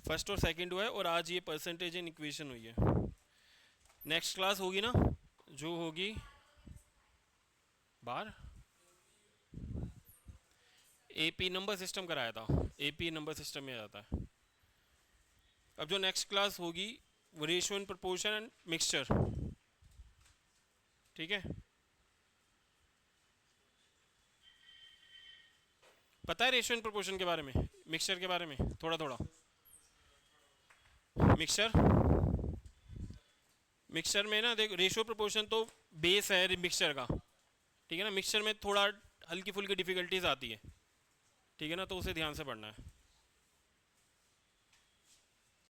फर्स्ट और सेकंड हुआ है, और आज ये परसेंटेज इन इक्वेशन हुई है। नेक्स्ट क्लास होगी ना जो होगी बार, एपी नंबर सिस्टम कराया था, एपी नंबर सिस्टम में आता है। अब जो नेक्स्ट क्लास होगी वो ratio in proportion and mixture, ठीक है। पता है रेशियो इन प्रोपोर्शन के बारे में, मिक्सचर के बारे में थोड़ा थोड़ा? मिक्सचर, मिक्सचर में ना देख, रेशियो प्रोपोर्शन तो बेस है मिक्सचर का, ठीक है ना। मिक्सचर में थोड़ा हल्की फुल्की डिफिकल्टीज आती है, ठीक है ना, तो उसे ध्यान से पढ़ना है।